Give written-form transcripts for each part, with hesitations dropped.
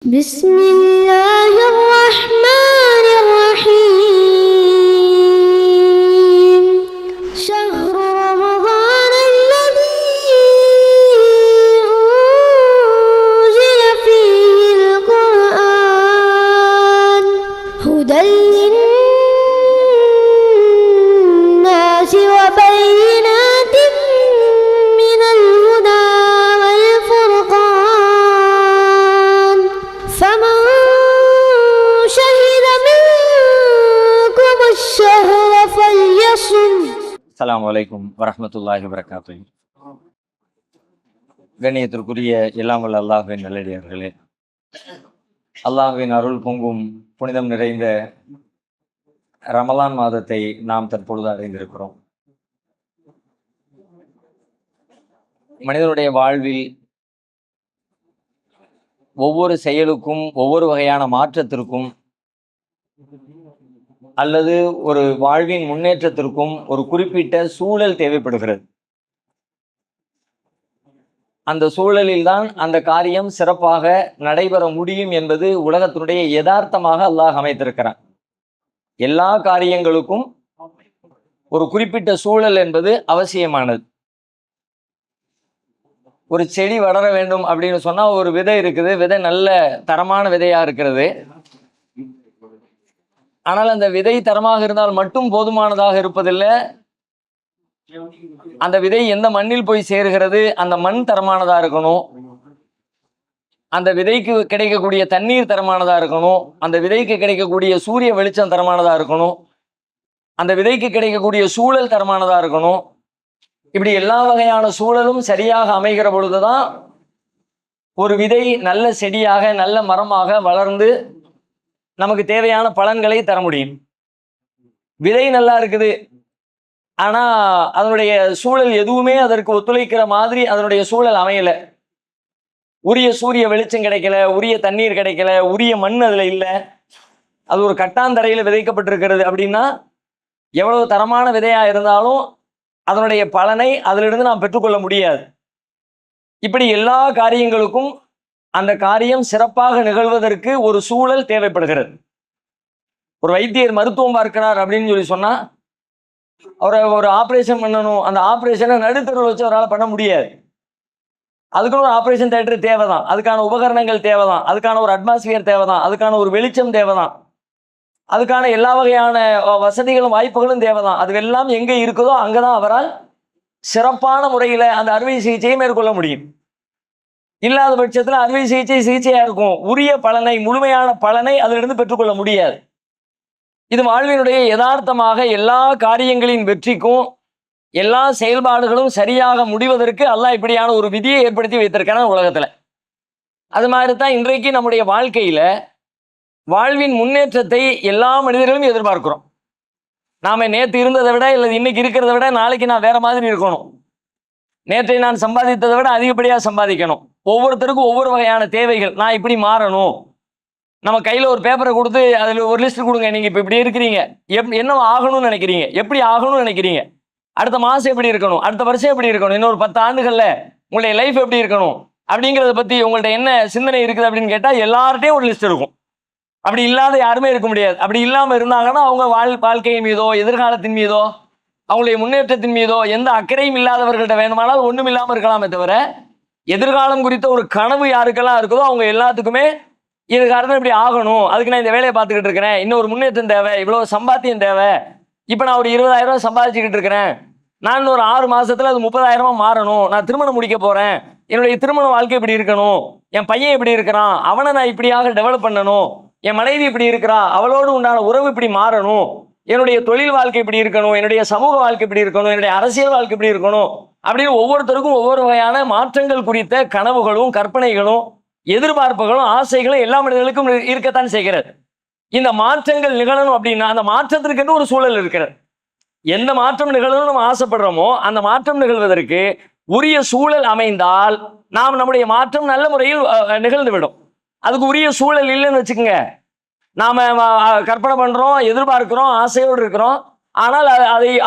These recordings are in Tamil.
بسم الله الرحمن الرحيم شهر رمضان الذي أنزل فيه القرآن هدى للناس وبينات من الهدى والفرقان فمن شهد منكم الشهر فليصم. அஸ்ஸலாமு அலைக்கும் வரஹ்மத்துல்லாஹி வபரகாத்துஹு. கண்ணியத்திற்குரிய எல்லாம் வல்ல அல்லாஹ்வின் நல்லடியார்களே, அல்லாஹ்வின் அருள் பொங்கும் புனிதம் நிறைந்த ரமலான் மாதத்தை நாம் தற்பொழுது அடைந்திருக்கிறோம். மனிதனுடைய வாழ்வில் ஒவ்வொரு செயலுக்கும் ஒவ்வொரு வகையான மாற்றத்திற்கும் அல்லது ஒரு வாழ்வின் முன்னேற்றத்திற்கும் ஒரு குறிப்பிட்ட சூழல் தேவைப்படுகிறது. அந்த சூழலில் தான் அந்த காரியம் சிறப்பாக நடைபெற முடியும் என்பது உலகத்தினுடைய யதார்த்தமாக அல்லாஹ் அமைத்திருக்கிறான். எல்லா காரியங்களுக்கும் ஒரு குறிப்பிட்ட சூழல் என்பது அவசியமானது. ஒரு செடி வளர வேண்டும் அப்படின்னு சொன்னா ஒரு விதை இருக்குது, விதை நல்ல தரமான விதையா இருக்கிறது. ஆனால் அந்த விதை தரமாக இருந்தால் மட்டும் போதுமானதாக இருப்பதில்லை. அந்த விதை எந்த மண்ணில் போய் சேருகிறது, அந்த மண் தரமானதா இருக்கணும். அந்த விதைக்கு கிடைக்கக்கூடிய தண்ணீர் தரமானதா இருக்கணும். அந்த விதைக்கு கிடைக்கக்கூடிய சூரிய வெளிச்சம் தரமானதா இருக்கணும். அந்த விதைக்கு கிடைக்கக்கூடிய சூழல் தரமானதா இருக்கணும். இப்படி எல்லா வகையான சூழலும் சரியாக அமைகிற பொழுதுதான் ஒரு விதை நல்ல செடியாக நல்ல மரமாக வளர்ந்து நமக்கு தேவையான பலன்களை தர முடியும். விதை நல்லா இருக்குது, ஆனா அதனுடைய சூழல் எதுவுமே அதற்கு ஒத்துழைக்கிற மாதிரி அதனுடைய சூழல் அமையல. உரிய சூரிய வெளிச்சம் கிடைக்கல, உரிய தண்ணீர் கிடைக்கல, உரிய மண் அதுல இல்லை, அது ஒரு கட்டாந்தரையில விதைக்கப்பட்டிருக்கிறது அப்படின்னா எவ்வளவு தரமான விதையா இருந்தாலும் அதனுடைய பலனை அதிலிருந்து நாம் பெற்றுக்கொள்ள முடியாது. இப்படி எல்லா காரியங்களுக்கும் அந்த காரியம் சிறப்பாக நிகழ்வதற்கு ஒரு சூழல் தேவைப்படுகிறது. ஒரு வைத்தியர் மருத்துவம் பார்க்கிறார் அப்படின்னு சொல்லி சொன்னா அவரை ஒரு ஆப்ரேஷன் பண்ணணும், அந்த ஆப்ரேஷனை நடுத்தருவில் வச்சு அவரால் பண்ண முடியாது. அதுக்குன்னு ஒரு ஆப்ரேஷன் தியேட்டர் தேவைதான், அதுக்கான உபகரணங்கள் தேவைதான், அதுக்கான ஒரு அட்மாஸ்பியர் தேவைதான், அதுக்கான ஒரு வெளிச்சம் தேவைதான், அதுக்கான எல்லா வகையான வசதிகளும் வாய்ப்புகளும் தேவைதான். அது எல்லாம் எங்கே இருக்குதோ அங்கதான் அவரால் சிறப்பான முறையில அந்த அறுவை சிகிச்சையை மேற்கொள்ள முடியும். இல்லாத பட்சத்தில் அறுவை சிகிச்சையா இருக்கும், உரிய பலனை முழுமையான பலனை அதிலிருந்து பெற்றுக்கொள்ள முடியாது. இது வாழ்வினுடைய யதார்த்தமாக எல்லா காரியங்களின் வெற்றிக்கும் எல்லா செயல்பாடுகளும் சரியாக முடிவதற்கு அல்லாஹ் இப்படியான ஒரு விதியை ஏற்படுத்தி வைத்திருக்கிறான் உலகத்துல. அது மாதிரி தான் இன்றைக்கு நம்முடைய வாழ்க்கையில வாழ்வின் முன்னேற்றத்தை எல்லா மனிதர்களும் எதிர்பார்க்கிறோம். நாம நேற்று இருந்ததை விட இல்லை இன்னைக்கு இருக்கிறத விட நாளைக்கு நான் வேற மாதிரி இருக்கணும், நேற்றை நான் சம்பாதித்ததை விட அதிகப்படியாக சம்பாதிக்கணும். ஒவ்வொருத்தருக்கும் ஒவ்வொரு வகையான தேவைகள். நான் இப்படி மாறணும். நம்ம கையில் ஒரு பேப்பரை கொடுத்து அதில் ஒரு லிஸ்ட் கொடுங்க, நீங்கள் இப்போ இப்படி இருக்கிறீங்க, என்ன ஆகணும்னு நினைக்கிறீங்க, எப்படி ஆகணும்னு நினைக்கிறீங்க, அடுத்த மாதம் எப்படி இருக்கணும், அடுத்த வருஷம் எப்படி இருக்கணும், இன்னொரு 10 ஆண்டுகளில் உங்களுடைய லைஃப் எப்படி இருக்கணும் அப்படிங்கிறத பற்றி உங்கள்கிட்ட என்ன சிந்தனை இருக்குது அப்படின்னு கேட்டால் எல்லார்ட்டையும் ஒரு லிஸ்ட் இருக்கும். அப்படி இல்லாத யாருமே இருக்க முடியாது. அப்படி இல்லாமல் இருந்தாங்கன்னா அவங்க வாழ்க்கையின் மீதோ எதிர்காலத்தின் மீதோ அவங்களுடைய முன்னேற்றத்தின் மீதோ எந்த அக்கறையும் இல்லாதவர்கள்ட்ட வேணுமானால் ஒன்றும் இல்லாமல் இருக்கலாமே தவிர எதிர்காலம் குறித்த ஒரு கனவு யாருக்கெல்லாம் இருக்குதோ அவங்க எல்லாத்துக்குமே எதிர்காலத்தில் இப்படி ஆகணும், அதுக்கு நான் இந்த வேலையை பார்த்துக்கிட்டு இருக்கிறேன், இன்னும் ஒரு முன்னேற்றம் தேவை, இவ்வளோ சம்பாத்தியம் தேவை, இப்போ நான் ஒரு 20,000 சம்பாதிச்சுக்கிட்டு இருக்கிறேன், நான் ஒரு 6 மாசத்துல அது 30,000 மாறணும், நான் திருமணம் முடிக்க போறேன், என்னுடைய திருமண வாழ்க்கை இப்படி இருக்கணும், என் பையன் இப்படி இருக்கிறான் அவனை நான் இப்படியாக டெவலப் பண்ணணும், என் மனைவி இப்படி இருக்கிறா அவளோடு உண்டான உறவு இப்படி மாறணும், என்னுடைய தொழில் வாழ்க்கை இப்படி இருக்கணும், என்னுடைய சமூக வாழ்க்கை இப்படி இருக்கணும், என்னுடைய அரசியல் வாழ்க்கை இப்படி இருக்கணும் அப்படின்னு ஒவ்வொருத்தருக்கும் ஒவ்வொரு வகையான மாற்றங்கள் குறித்த கனவுகளும் கற்பனைகளும் எதிர்பார்ப்புகளும் ஆசைகளும் எல்லா மனிதர்களுக்கும் இருக்கத்தான் செய்கிறது. இந்த மாற்றங்கள் நிகழணும் அப்படின்னா அந்த மாற்றத்திற்கு ஒரு சூழல் இருக்கிறது. எந்த மாற்றம் நிகழணும் நம்ம ஆசைப்படுறோமோ அந்த மாற்றம் நிகழ்வதற்கு உரிய சூழல் அமைந்தால் நாம் நம்முடைய மாற்றம் நல்ல முறையில் நிகழ்ந்து விடும். அதுக்கு உரிய சூழல் இல்லைன்னு வச்சுக்கோங்க, நாம கற்பனை பண்றோம், எதிர்பார்க்கிறோம், ஆசையோடு இருக்கிறோம், ஆனால்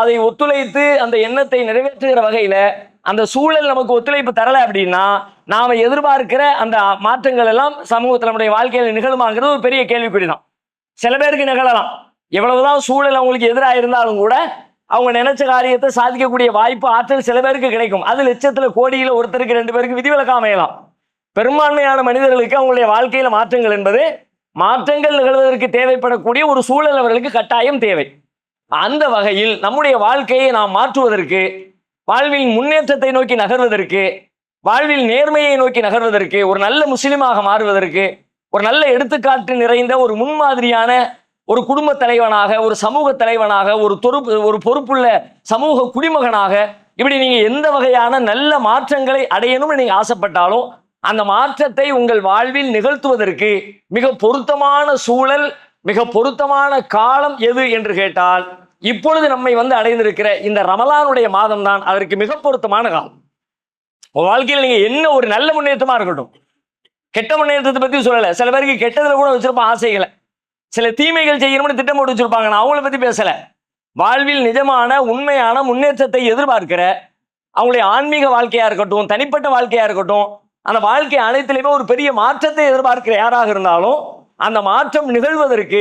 அதை ஒத்துழைத்து அந்த எண்ணத்தை நிறைவேற்றுகிற வகையில அந்த சூழல் நமக்கு ஒத்துழைப்பு தரல அப்படின்னா நாம எதிர்பார்க்கிற அந்த மாற்றங்கள் எல்லாம் சமூகத்தில் நம்முடைய வாழ்க்கையில் நிகழுமாங்கிறது ஒரு பெரிய கேள்விக்குறி தான். சில பேருக்கு நிகழலாம். எவ்வளவுதான் சூழல் அவங்களுக்கு எதிராக இருந்தாலும் கூட அவங்க நினைச்ச காரியத்தை சாதிக்கக்கூடிய வாய்ப்பு, ஆற்றல் சில பேருக்கு கிடைக்கும். அது லட்சத்துல கோடியில ஒருத்தருக்கு 2 பேருக்கு விதிவிலக்கா அமையலாம். பெரும்பான்மையான மனிதர்களுக்கு அவங்களுடைய வாழ்க்கையில மாற்றங்கள் என்பது மாற்றங்கள் நிகழ்வதற்கு தேவைப்படக்கூடிய ஒரு சூழல் அவர்களுக்கு கட்டாயம் தேவை. அந்த வகையில் நம்முடைய வாழ்க்கையை நாம் மாற்றுவதற்கு, வாழ்வில் முன்னேற்றத்தை நோக்கி நகர்வதற்கு, வாழ்வில் நேர்மையை நோக்கி நகர்வதற்கு, ஒரு நல்ல முஸ்லிமாக மாறுவதற்கு, ஒரு நல்ல எடுத்துக்காட்டு நிறைந்த ஒரு முன்மாதிரியான ஒரு குடும்ப தலைவனாக, ஒரு சமூக தலைவனாக, ஒரு பொறுப்புள்ள சமூக குடிமகனாக, இப்படி நீங்க எந்த வகையான நல்ல மாற்றங்களை அடையணும்னு நீங்க ஆசைப்பட்டாலும் அந்த மாற்றத்தை உங்கள் வாழ்வில் நிகழ்த்துவதற்கு மிக பொருத்தமான சூழல், மிக பொருத்தமான காலம் எது என்று கேட்டால் இப்பொழுது நம்மை அடைந்திருக்கிற இந்த ரமலானுடைய மாதம் தான் அதற்கு மிக பொருத்தமான காலம். உங்க வாழ்க்கையில் நீங்க என்ன ஒரு நல்ல முன்னேற்றமா இருக்கட்டும், கெட்ட முன்னேற்றத்தை பத்தி சொல்லல. சில பேருக்கு கெட்டதுல கூட வச்சிருப்பான் ஆசைகளை, சில தீமைகள் செய்யணும்னு திட்டம் போட்டு வச்சிருப்பாங்க. நான் அவங்கள பத்தி பேசல. வாழ்வில் நிஜமான உண்மையான முன்னேற்றத்தை எதிர்பார்க்கிற, அவங்களுடைய ஆன்மீக வாழ்க்கையா இருக்கட்டும், தனிப்பட்ட வாழ்க்கையா இருக்கட்டும், அந்த வாழ்க்கை அனைத்திலுமே ஒரு பெரிய மாற்றத்தை எதிர்பார்க்கிற யாராக இருந்தாலும் அந்த மாற்றம் நிகழ்வதற்கு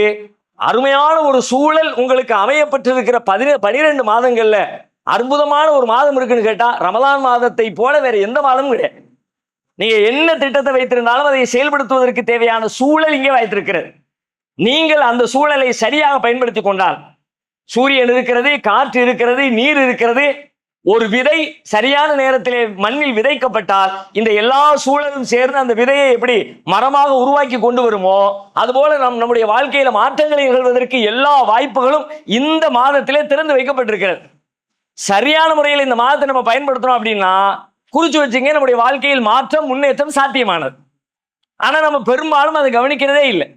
அருமையான ஒரு சூழல் உங்களுக்கு அமையப்பட்டிருக்கிற 12 மாதங்கள்ல அற்புதமான ஒரு மாதம் இருக்குன்னு கேட்டா ரமலான் மாதத்தை போல வேற எந்த மாதமும் கிடையாது. நீங்க என்ன திட்டத்தை வைத்திருந்தாலும் அதை செயல்படுத்துவதற்கு தேவையான சூழல் இங்கே வைத்திருக்கிறது. நீங்கள் அந்த சூழலை சரியாக பயன்படுத்தி கொண்டால், சூரியன் இருக்கிறது, காற்று இருக்கிறது, நீர் இருக்கிறது, ஒரு விதை சரியான நேரத்திலே மண்ணில் விதைக்கப்பட்டால் இந்த எல்லா சூழலும் சேர்ந்து அந்த விதையை எப்படி மரமாக உருவாக்கி கொண்டு வருமோ அதுபோல நம்முடைய வாழ்க்கையில மாற்றங்களை நிகழ்வதற்கு எல்லா வாய்ப்புகளும் இந்த மாதத்திலே திறந்து வைக்கப்பட்டிருக்கிறது. சரியான முறையில் இந்த மாதத்தை நம்ம பயன்படுத்தணும் அப்படின்னா குறிச்சு வச்சுங்க, நம்முடைய வாழ்க்கையில் மாற்றம், முன்னேற்றம் சாத்தியமானது. ஆனா நம்ம பெரும்பாலும் அதை கவனிக்கிறதே இல்லை.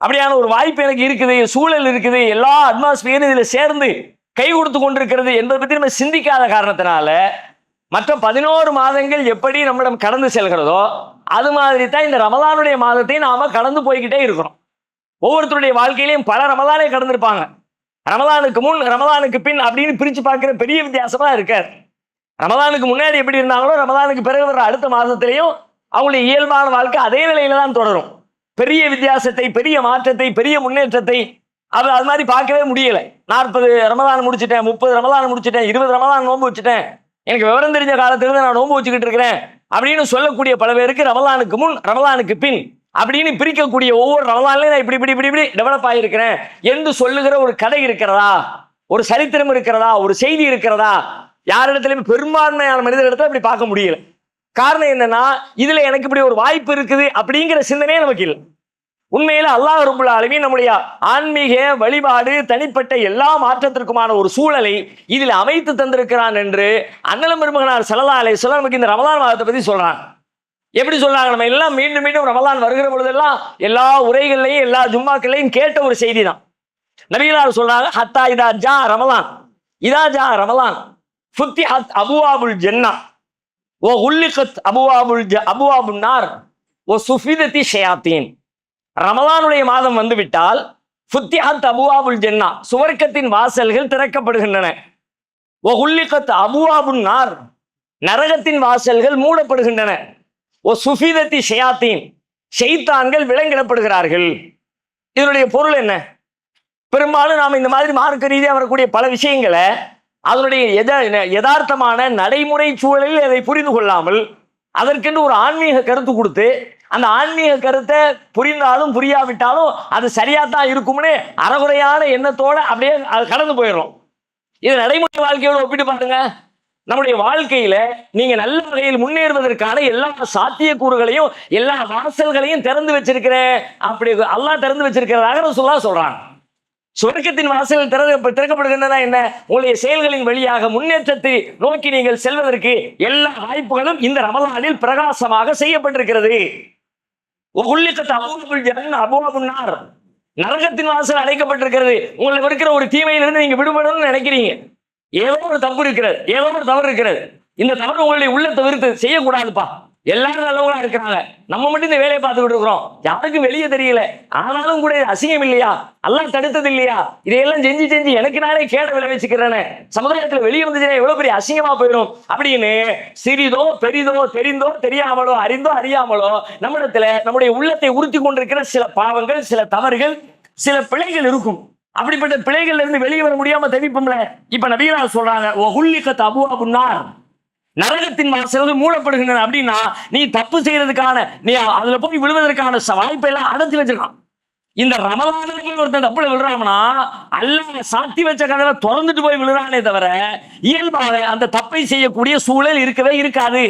அப்படியான ஒரு வாய்ப்பு எனக்கு இருக்குது, சூழல் இருக்குது, எல்லா அட்மாஸ்பியரும் இதுல சேர்ந்து கை கொடுத்து கொண்டிருக்கிறது என்பதை பற்றி நம்ம சிந்திக்காத காரணத்தினால மற்ற 11 மாதங்கள் எப்படி நம்மிடம் கடந்து செல்கிறதோ அது மாதிரி தான் இந்த ரமலானுடைய மாதத்தை நாம கடந்து போய்கிட்டே இருக்கிறோம். ஒவ்வொருத்தருடைய வாழ்க்கையிலையும் பல ரமலானை கடந்திருப்பாங்க. ரமலானுக்கு முன், ரமலானுக்கு பின் அப்படின்னு பிரிச்சு பார்க்கிற பெரிய வித்தியாசமா இருக்காது. ரமலானுக்கு முன்னாடி எப்படி இருந்தாங்களோ ரமலானுக்கு பிறகு வர அடுத்த மாதத்திலையும் அவங்களுடைய இயல்பான வாழ்க்கை அதே நிலையில தான் தொடரும். பெரிய வித்தியாசத்தை, பெரிய மாற்றத்தை, பெரிய முன்னேற்றத்தை அது மாதிரி பார்க்கவே முடியல. 40 ரமலான் முடிச்சுட்டேன், 30 ரமலான் முடிச்சுட்டேன், 20 ரமலான் நோன்பு வச்சுட்டேன், எனக்கு விவரம் தெரிஞ்ச காலத்திலிருந்து நான் நோன்பு வச்சுக்கிட்டு இருக்கிறேன் அப்படின்னு சொல்லக்கூடிய பல பேருக்கு ரமலானுக்கு முன், ரமலானுக்கு பின் அப்படின்னு பிரிக்கக்கூடிய ஒவ்வொரு ரமலான்லையும் நான் இப்படி இப்படி இப்படி இப்படி டெவலப் ஆகியிருக்கிறேன் என்று சொல்லுகிற ஒரு கதை இருக்கிறதா, ஒரு சரித்திரம் இருக்கிறதா, ஒரு செய்தி இருக்கிறதா? யாரிடத்திலுமே, பெரும்பான்மையான மனிதர்களிடத்துல அப்படி பார்க்க முடியல. காரணம் என்னன்னா, இதுல எனக்கு இப்படி ஒரு வாய்ப்பு இருக்குது அப்படிங்கிற சிந்தனையே நமக்கு இல்லை. உண்மையில அல்லாஹ் ரப்புல் ஆலமீன் நம்முடைய ஆன்மீக வழிபாடு, தனிப்பட்ட எல்லா மாற்றத்திற்குமான ஒரு சூழலை இதில் அமைத்து தந்திருக்கிறான் என்று அண்ணலம் பெருமகனார் ஸல்லல்லாஹு அலைஹி வஸல்லம் நமக்கு இந்த ரமலான் மாதத்தை பத்தி சொல்றாங்க. எப்படி சொல்றாங்க? நம்ம எல்லாம் மீண்டும் மீண்டும் ரமலான் வருகிற பொழுதெல்லாம் எல்லா உரைகள்லையும் எல்லா ஜும்மாக்கள்லையும் கேட்ட ஒரு செய்தி தான். நபிகளார் சொல்றாங்க, ஹத்தா இதா ஜா ரமலான், இதா ஜா ரமலான் ஃபுத்திஹத் அபுவாபுல் ஜன்னா வ உல்லிகத் அபுவாபுன் நார் வ சுஃபிதத்தி ஷயாத்தீன். ரமலானுடைய மாதம் வந்துவிட்டால் ஃபுத்திஹத் அபுவாபுல் ஜன்னா, சுவர்க்கத்தின் வாசல்கள் திறக்கப்படுகின்றன. வ உல்லிகத் அபுவாபுன் நார், நரகத்தின் வாசல்கள் மூடப்படுகின்றன. ஓ சுஃபிதத்தி ஷயாத்தீன், ஷைத்தான்கள் விலங்கிடப்படுகிறார்கள். இதனுடைய பொருள் என்ன? பெரும்பாலும் நாம் இந்த மாதிரி மார்க்க ரீதியாக வரக்கூடிய பல விஷயங்களை அதனுடைய யதார்த்தமான நடைமுறை சூழலில் அதை புரிந்து கொள்ளாமல் அதற்கென்று ஒரு ஆன்மீக கருத்து கொடுத்து அந்த ஆன்மீக கருத்தை புரிந்தாலும் புரியாவிட்டாலும் அது சரியாத்தான் இருக்கும்னு அறகுறையான எண்ணத்தோட அப்படியே அது கடந்து போயிடும். இது நடைமுறை வாழ்க்கையோடு ஒப்பிட்டு பாருங்க. நம்முடைய வாழ்க்கையில நீங்க நல்ல வகையில் முன்னேறுவதற்கான எல்லா சாத்தியக்கூறுகளையும் எல்லா வாசல்களையும் திறந்து வச்சிருக்கிறேன், அப்படி அல்லாஹ் திறந்து வச்சிருக்கிறதாக ரசூலுல்லாஹ் சொல்றாங்க. சுவர்க்கத்தின் வாசல்கள் திறக்கப்படுகின்றன என்ன? உங்களுடைய செயல்களின் வழியாக முன்னேற்றத்தை நோக்கி நீங்கள் செல்வதற்கு எல்லா வாய்ப்புகளும் இந்த ரமலானில் பிரகாசமாக செய்யப்பட்டிருக்கிறது. நரகத்தின் வாசல் அடைக்கப்பட்டிருக்கிறது. உங்களுக்கு இருக்கிற ஒரு தீமையிலிருந்து நீங்க விடுபடணும்னு நினைக்கிறீங்க, ஏதோ ஒரு தப்பு இருக்கிறது, ஏதோ ஒரு தவறு இருக்கிறது, இந்த தவறு உங்களுடைய உள்ளத்தை விருத்து செய்யக்கூடாதுப்பா, எல்லாரும் நல்லவங்களா இருக்கிறாங்க, நம்ம மட்டும் இந்த வேலையை பார்த்துக்கிட்டு இருக்கிறோம், யாருக்கும் வெளியே தெரியல, ஆனாலும் கூட அசிங்கம் இல்லையா, அல்லாஹ் தடுத்தது இல்லையா, இதையெல்லாம் செஞ்சு செஞ்சு எனக்கு நானே கேட விளைவிச்சுக்கிறேன்னு சமுதாயத்துல வெளியே வந்துச்சுன்னா எவ்வளவு பெரிய அசிங்கமா போயிடும் அப்படின்னு சிறிதோ பெரிதோ தெரிந்தோ தெரியாமலோ அறிந்தோ அறியாமலோ நம்மிடத்துல நம்முடைய உள்ளத்தை உறுத்தி கொண்டிருக்கிற சில பாவங்கள், சில தவறுகள், சில பிழைகள் இருக்கும். அப்படிப்பட்ட பிழைகள்ல இருந்து வெளியே வர முடியாம தவிப்போம்ல. இப்ப நபிகளார் சொல்றாங்க, ஓ ஹுல்லிகத் அபுவாபுன்னார், நரகத்தின் வாசல்கள் மூடப்படுகின்றன. அப்படின்னா நீ தப்பு செய்யறதுக்கான, நீ அதுல போய் விழுவதற்கான வாய்ப்பை எல்லாம் அடைச்சு வச்சிருக்கான். இந்த ரமலானுக்கு ஒருத்தன் தப்புல விழுறாங்கன்னா அல்லாஹ் சாத்தி வச்ச கதவை திறந்துட்டு போய் விழுறானே தவிர இயல்பாக அந்த தப்பை செய்யக்கூடிய சூழல் இருக்கவே இருக்காது.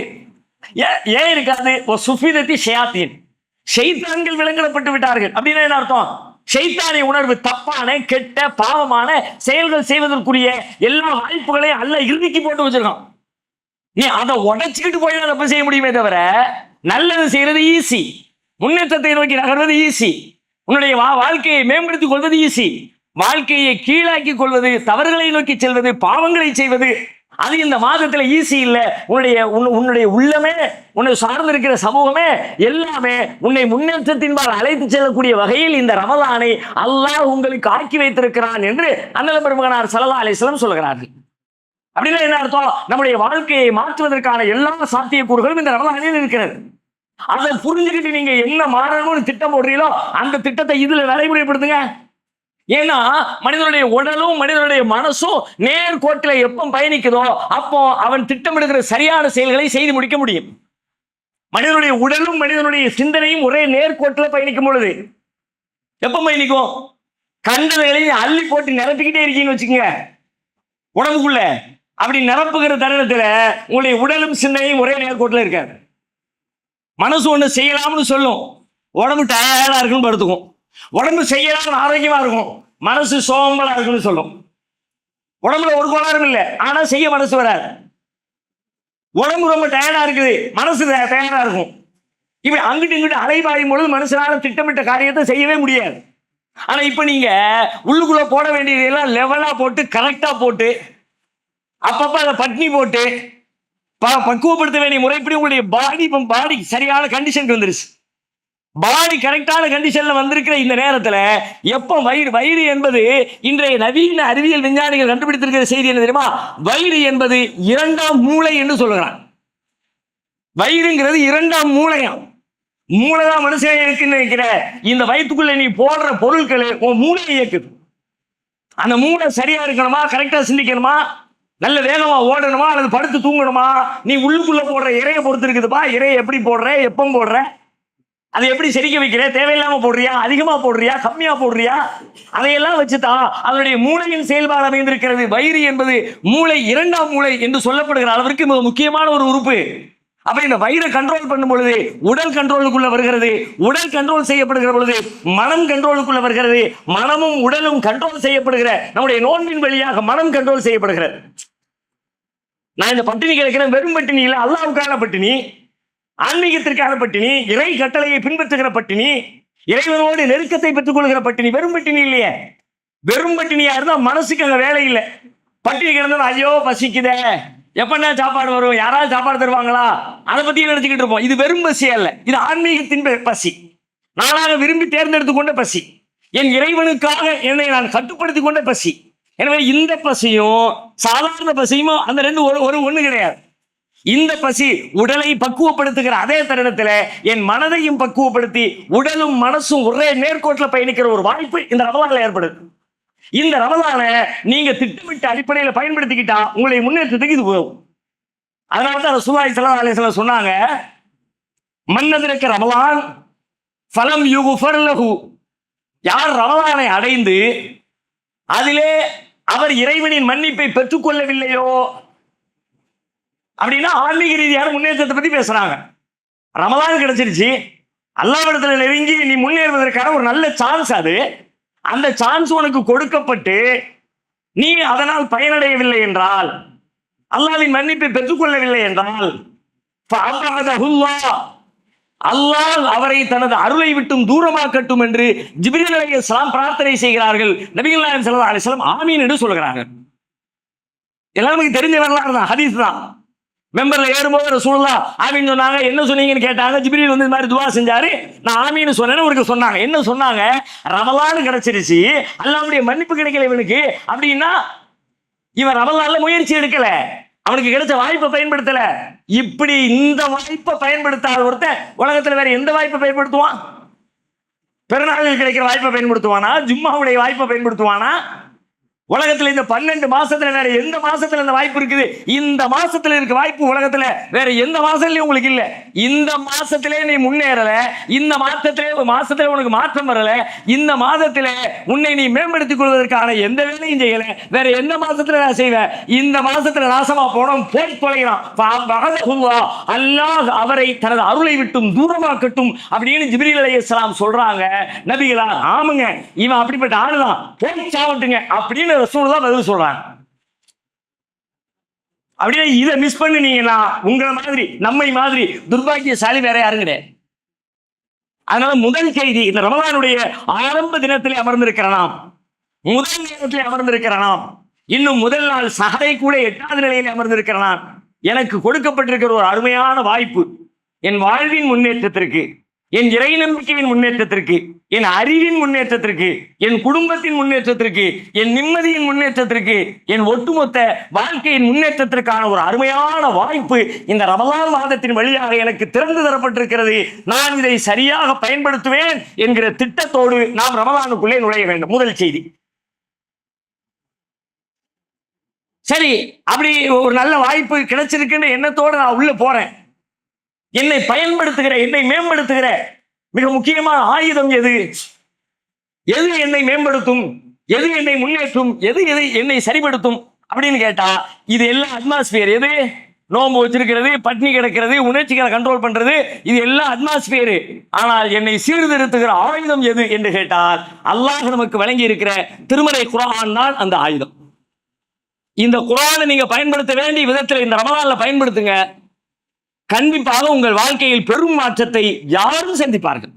ஏன் இருக்காது? சுஃபிதத்தி ஷயாத்தீன், ஷைத்தான்கள் விலங்கிடப்பட்டு விட்டார்கள். அப்படின்னா என்ன அர்த்தம்? ஷைத்தானிய உணர்வு, தப்பான கெட்ட பாவமான செயல்கள் செய்வதற்குரிய எல்லா வாய்ப்புகளையும் அல்லாஹ் இறுதிக்கு போட்டு வச்சிருக்கான். நீ அதை உடைச்சுக்கிட்டு போய் தப்பு செய்ய முடியுமே தவிர நல்லது செய்யறது ஈஸி, முன்னேற்றத்தை நோக்கி நகர்வது ஈஸி, உன்னுடைய வாழ்க்கையை மேம்படுத்திக் கொள்வது ஈஸி, வாழ்க்கையை கீழாக்கி கொள்வது, தவறுகளை நோக்கி செல்வது, பாவங்களை செய்வது அது இந்த மாதத்துல ஈஸி இல்ல. உன்னுடைய உள்ளமே, உன்னை சார்ந்து இருக்கிற சமூகமே எல்லாமே உன்னை முன்னேற்றத்தின்பால் அழைத்து செல்லக்கூடிய வகையில் இந்த ரமலானை அல்லாஹ் உங்களுக்கு ஆக்கி வைத்திருக்கிறான் என்று அண்ணல் பெருமகனார் ஸல்லல்லாஹு அலைஹி வஸல்லம் சொல்கிறார்கள். அப்படின்னா என்ன அர்த்தம்? நம்முடைய வாழ்க்கையை மாற்றுவதற்கான எல்லா சாத்தியக்கூறுகளும் இந்த ரமலானில் இருக்கிறது. அதை புரிஞ்சுக்கிட்டு நீங்க என்ன மாறணும்னு திட்டம் போடுறீங்களோ அந்த திட்டத்தை இதுல நடைமுறைப்படுத்துங்க. ஏன்னா மனிதனுடைய உடலும் மனிதனுடைய மனசும் நேர்கோட்டில் எப்போ பயணிக்குதோ அப்போ அவன் திட்டமிடுகிற சரியான செயல்களை செய்து முடிக்க முடியும். மனிதனுடைய உடலும் மனிதனுடைய சிந்தனையும் ஒரே நேர்கோட்டில் பயணிக்கும் பொழுது எப்போ பயணிக்கும்? கண்டதைகளையும் அள்ளி போட்டு நிரப்பிக்கிட்டே இருக்கீங்கன்னு வச்சுக்கோங்க உடம்புக்குள்ள. அப்படி நிரப்புகிற தருணத்துல உங்களுடைய உடலும் சிந்தனையும் ஒரே நேர்கோட்டில் இருக்காது. மனசு ஒண்ணு செய்யலாம்னு சொல்லும், உடம்பு டயர்டா இருக்குன்னு படுத்துக்கும். உடம்பு செய்யலாம்னு ஆரோக்கியமா இருக்கும், மனசு சோம்பலா இருக்குன்னு சொல்லும். உடம்புல ஒரு கோளாறும் இல்லை, ஆனா செய்ய மனசு வராது. உடம்பு ரொம்ப டயர்டா இருக்குது, மனசு டயர்டா இருக்கும். இப்படி அங்கிட்டு இங்கிட்டு அலைபாயும் பொழுது மனுஷனால திட்டமிட்ட காரியத்தை செய்யவே முடியாது. ஆனா இப்ப நீங்க உள்ளுக்குள்ள போட வேண்டியதெல்லாம் லெவலா போட்டு கரெக்டா போட்டு அப்பப்ப அதை பட்னி போட்டு பக்குவப்படுத்த வேண்டிய முறைப்படி உங்களுடைய பாடி சரியான கண்டிஷனுக்கு வந்துருச்சு. பாடி கரெக்டான கண்டிஷன்ல வந்திருக்கிற இந்த நேரத்துல எப்ப வயிறு என்பது இன்றைய நவீன அறிவியல் விஞ்ஞானிகள் கண்டுபிடித்திருக்கிற செய்தி என்ன தெரியுமா? வயிறு என்பது இரண்டாம் மூளை என்று சொல்லுகிறான். வயிறுங்கிறது இரண்டாம் மூளையாம். மூளைதான் மனுஷன் இருக்குன்னு நினைக்கிற இந்த வயிற்றுக்குள்ள நீ போடுற பொருட்கள் உன் மூளையை இயக்குது. அந்த மூளை சரியா இருக்கணுமா, கரெக்டா சிந்திக்கணுமா, நல்ல வேகமா ஓடணுமா அல்லது படுத்து தூங்கணுமா, நீ உள்ளுக்குள்ள போடுற இறையை பொறுத்து இருக்குதுப்பா. இறையை எப்படி போடுற, எப்போ போடுற, அதை எப்படி செரிக்க வைக்கிற, தேவையில்லாம போடுறியா, அதிகமா போடுறியா, கம்மியா போடுறியா, அதையெல்லாம் வச்சுதான் அதனுடைய மூளையின் செயல்பாடு அமைந்திருக்கிறது. வயிறு என்பது மூளை இரண்டாம் மூளை என்று சொல்லப்படுகிற அளவிற்கு மிக முக்கியமான ஒரு உறுப்பு. அப்ப இந்த வயிறை கண்ட்ரோல் பண்ணும் பொழுது உடல் கண்ட்ரோலுக்குள்ள வருகிறது. உடல் கண்ட்ரோல் செய்யப்படுகிற பொழுது மனம் கண்ட்ரோலுக்குள்ள வருகிறது. மனமும் உடலும் கண்ட்ரோல் செய்யப்படுகிற நம்முடைய நோன்பின் வழியாக மனம் கண்ட்ரோல் செய்யப்படுகிறது. நான் இந்த பட்டினி கிடைக்கிறேன் வெறும் பட்டினி இல்லை, அல்லாஹ்வுக்கான பட்டினி, ஆன்மீகத்திற்கான பட்டினி, இறை கட்டளையை பின்பற்றுகிற பட்டினி, இறைவனோடு நெருக்கத்தை பெற்றுக் கொள்கிற பட்டினி. வெறும் பட்டினி இல்லையே. வெறும் பட்டினியா இருந்தா மனசுக்கு அங்க வேலை இல்லை. பட்டினி கிடந்தா ஐயோ பசிக்குதே, எப்பன்னா சாப்பாடு வரும், யாராவது சாப்பாடு தருவாங்களா, அதை பத்தி நினைச்சுக்கிட்டு இருப்போம். இது வெறும் பசி அல்ல, இது ஆன்மீகத்தின் பசி. நானாக விரும்பி தேர்ந்தெடுத்து கொண்ட பசி, என் இறைவனுக்காக என்னை நான் கட்டுப்படுத்தி கொண்ட பசி. எனவே இந்த பசியும் சாதாரண பசியும் அந்த ரெண்டு ஒண்ணு கிடையாது. இந்த பசி உடலை பக்குவப்படுத்துகிற அதே தருணத்துல என் மனதையும் பக்குவப்படுத்தி உடலும் மனசும் ஒரே நேர்கோட்டில் பயணிக்கிற ஒரு வாய்ப்பு இந்த ரமலான்ல ஏற்படுது. இந்த ரமலானை நீங்க திட்டமிட்ட அடிப்படையில் பயன்படுத்திக்கிட்டா உங்களுடைய முன்னேற்றத்துக்கு இது போகும். அதனாலதான் ரசூலுல்லாஹி ஸல்லல்லாஹு அலைஹி வஸல்லம் சொன்னாங்க, மன்னதிரக்க ரமலான் ஃபலம் யுக்ஃபர் லஹு, யார் ரமலானை அடைந்து அதிலே அவர் இறைவனின் மன்னிப்பை பெற்றுக்கொள்ளவில்லையோ, அப்படின்னா ஆன்மீக ரீதியான முன்னேற்றத்தை பத்தி பேசுறாங்க. ரமலான் கிடைச்சிருச்சு, அல்லாஹ்விடத்துல நெருங்கி நீ முன்னேறுவதற்கான ஒரு நல்ல சான்ஸ். அது அந்த சான்ஸ் உனக்கு கொடுக்கப்பட்டு நீ அதனால் பயனடையவில்லை என்றால், அல்லாஹ்வின் மன்னிப்பை பெற்றுக்கொள்ளவில்லை என்றால், அல்லாஹ் அவரை தனது அருளை விட்டும் தூரமாக்கட்டும் என்று ஜிப்ரீல் அலைஹிஸ்ஸலாம் பிரார்த்தனை செய்கிறார்கள். நபிகள் நாயகம் ஸல்லல்லாஹு அலைஹி வஸல்லம் ஆமீன் என்று சொல்கிறார்கள். எல்லாருக்கும் தெரிஞ்ச வரலாறு தான், ஹதீஸ் தான். மெம்பர்ல ஏறும்போது ரசூலுல்லாஹ் ஆமீன் சொன்னாங்க. என்ன சொன்னீங்கன்னு கேட்டாங்க. ஜிப்ரீல் வந்து இந்த மாதிரி துவா செஞ்சாரு. நான் ஆமீன் சொன்னேன்னு உங்களுக்கு சொன்னாங்க. என்ன சொன்னாங்க? ரமலான் கிடைச்சிருச்சு, அல்லாஹ்வுடைய மன்னிப்பு கிடைக்கல இவனுக்கு அப்படின்னா இவன் ரமலான்ல முயற்சி எடுக்கல, அவனுக்கு கிடைச்ச வாய்ப்பை பயன்படுத்தல. இப்படி இந்த வாய்ப்பை பயன்படுத்தாத ஒருத்தன் உலகத்துல வேற எந்த வாய்ப்பை பயன்படுத்துவான்? பெருநாளில் கிடைக்கிற வாய்ப்பை பயன்படுத்துவானா? ஜும்மாவுடைய வாய்ப்பை பயன்படுத்துவானா? உலகத்துல இந்த 12 மாசத்துல வேற எந்த மாசத்துல இந்த வாய்ப்பு இருக்குது? இந்த மாசத்துல இருக்க வாய்ப்பு உலகத்துல வேற எந்த மாசத்துலயும் உங்களுக்கு இல்ல. இந்த மாசத்திலே நீ முன்னேறல, இந்த மாசத்திலே உனக்கு மாற்றம் வரல, இந்த மாதத்தில உன்னை நீ மேம்படுத்திக் கொள்வதற்கான எந்த வேலையும் செய்யல, வேற எந்த மாசத்துல நான் செய்வேன்? இந்த மாசத்துல நாசமா போனோம், போய் தொலைகிறான். அல்லாஹ் அவரை தனது அருளை விட்டும் தூரமாக்கட்டும் அப்படின்னு ஜிப்ரீல் அலைஹிஸ்ஸலாம் சொல்றாங்க. நபிகளா ஆமாங்க, இவன் அப்படிப்பட்ட ஆளுதான், போய் சாவட்டுங்க அப்படின்னு ரசூலுல்லாஹ் பதில் சொல்றாங்க. அப்படியே இதை மிஸ் பண்ணினீங்கன்னா உங்களை மாதிரி நம்மை மாதிரி துர்பாக்கியசாலி வேற யாரும் கிடையாது. அதனால முதல் செய்தி, இந்த ரமலானுடைய ஆரம்ப தினத்திலே அமர்ந்திருக்கிற நாம், முதல் நேரத்திலே அமர்ந்திருக்கிற நாம், இன்னும் முதல் நாள் சஹரை கூட 8வது நிலையிலே அமர்ந்திருக்கிற நான், எனக்கு கொடுக்கப்பட்டிருக்கிற ஒரு அருமையான வாய்ப்பு, என் வாழ்வின் முன்னேற்றத்திற்கு, என் இறை நம்பிக்கையின் முன்னேற்றத்திற்கு, என் அறிவின் முன்னேற்றத்திற்கு, என் குடும்பத்தின் முன்னேற்றத்திற்கு, என் நிம்மதியின் முன்னேற்றத்திற்கு, என் ஒட்டுமொத்த வாழ்க்கையின் முன்னேற்றத்திற்கான ஒரு அருமையான வாய்ப்பு இந்த ரமலான் மாதத்தின் வழியாக எனக்கு திறந்து தரப்பட்டிருக்கிறது. நான் இதை சரியாக பயன்படுத்துவேன் என்கிற திட்டத்தோடு நாம் ரமலானுக்குள்ளே நுழைய வேண்டும். முதல் செய்தி. சரி, அப்படி ஒரு நல்ல வாய்ப்பு கிடைச்சிருக்குன்ற எண்ணத்தோடு நான் உள்ள போறேன். என்னை பயன்படுத்துகிற, என்னை மேம்படுத்துகிற மிக முக்கியமான ஆயுதம் எது? எது என்னை மேம்படுத்தும், எது என்னை முன்னேற்றும், எது என்னை சரிப்படுத்தும் அப்படின்னு கேட்டா, இது எல்லாம் அட்மாஸ்பியர். எது? நோன்பு வச்சிருக்கிறது, பட்னி கிடக்கிறது, உணர்ச்சிகளை கண்ட்ரோல் பண்றது, இது எல்லாம் அட்மாஸ்பியர். ஆனால் என்னை சீர்திருத்துகிற ஆயுதம் எது என்று கேட்டால், அல்லாஹ் நமக்கு வழங்கி இருக்கிற திருமறை குர்ஆன் தான் அந்த ஆயுதம். இந்த குர்ஆனை நீங்க பயன்படுத்த வேண்டிய விதத்தில் இந்த ரமலான்ல பயன்படுத்துங்க. கண்டிப்பாக உங்கள் வாழ்க்கையில் பெரும் மாற்றத்தை யாரும் சந்திப்பார்கள்.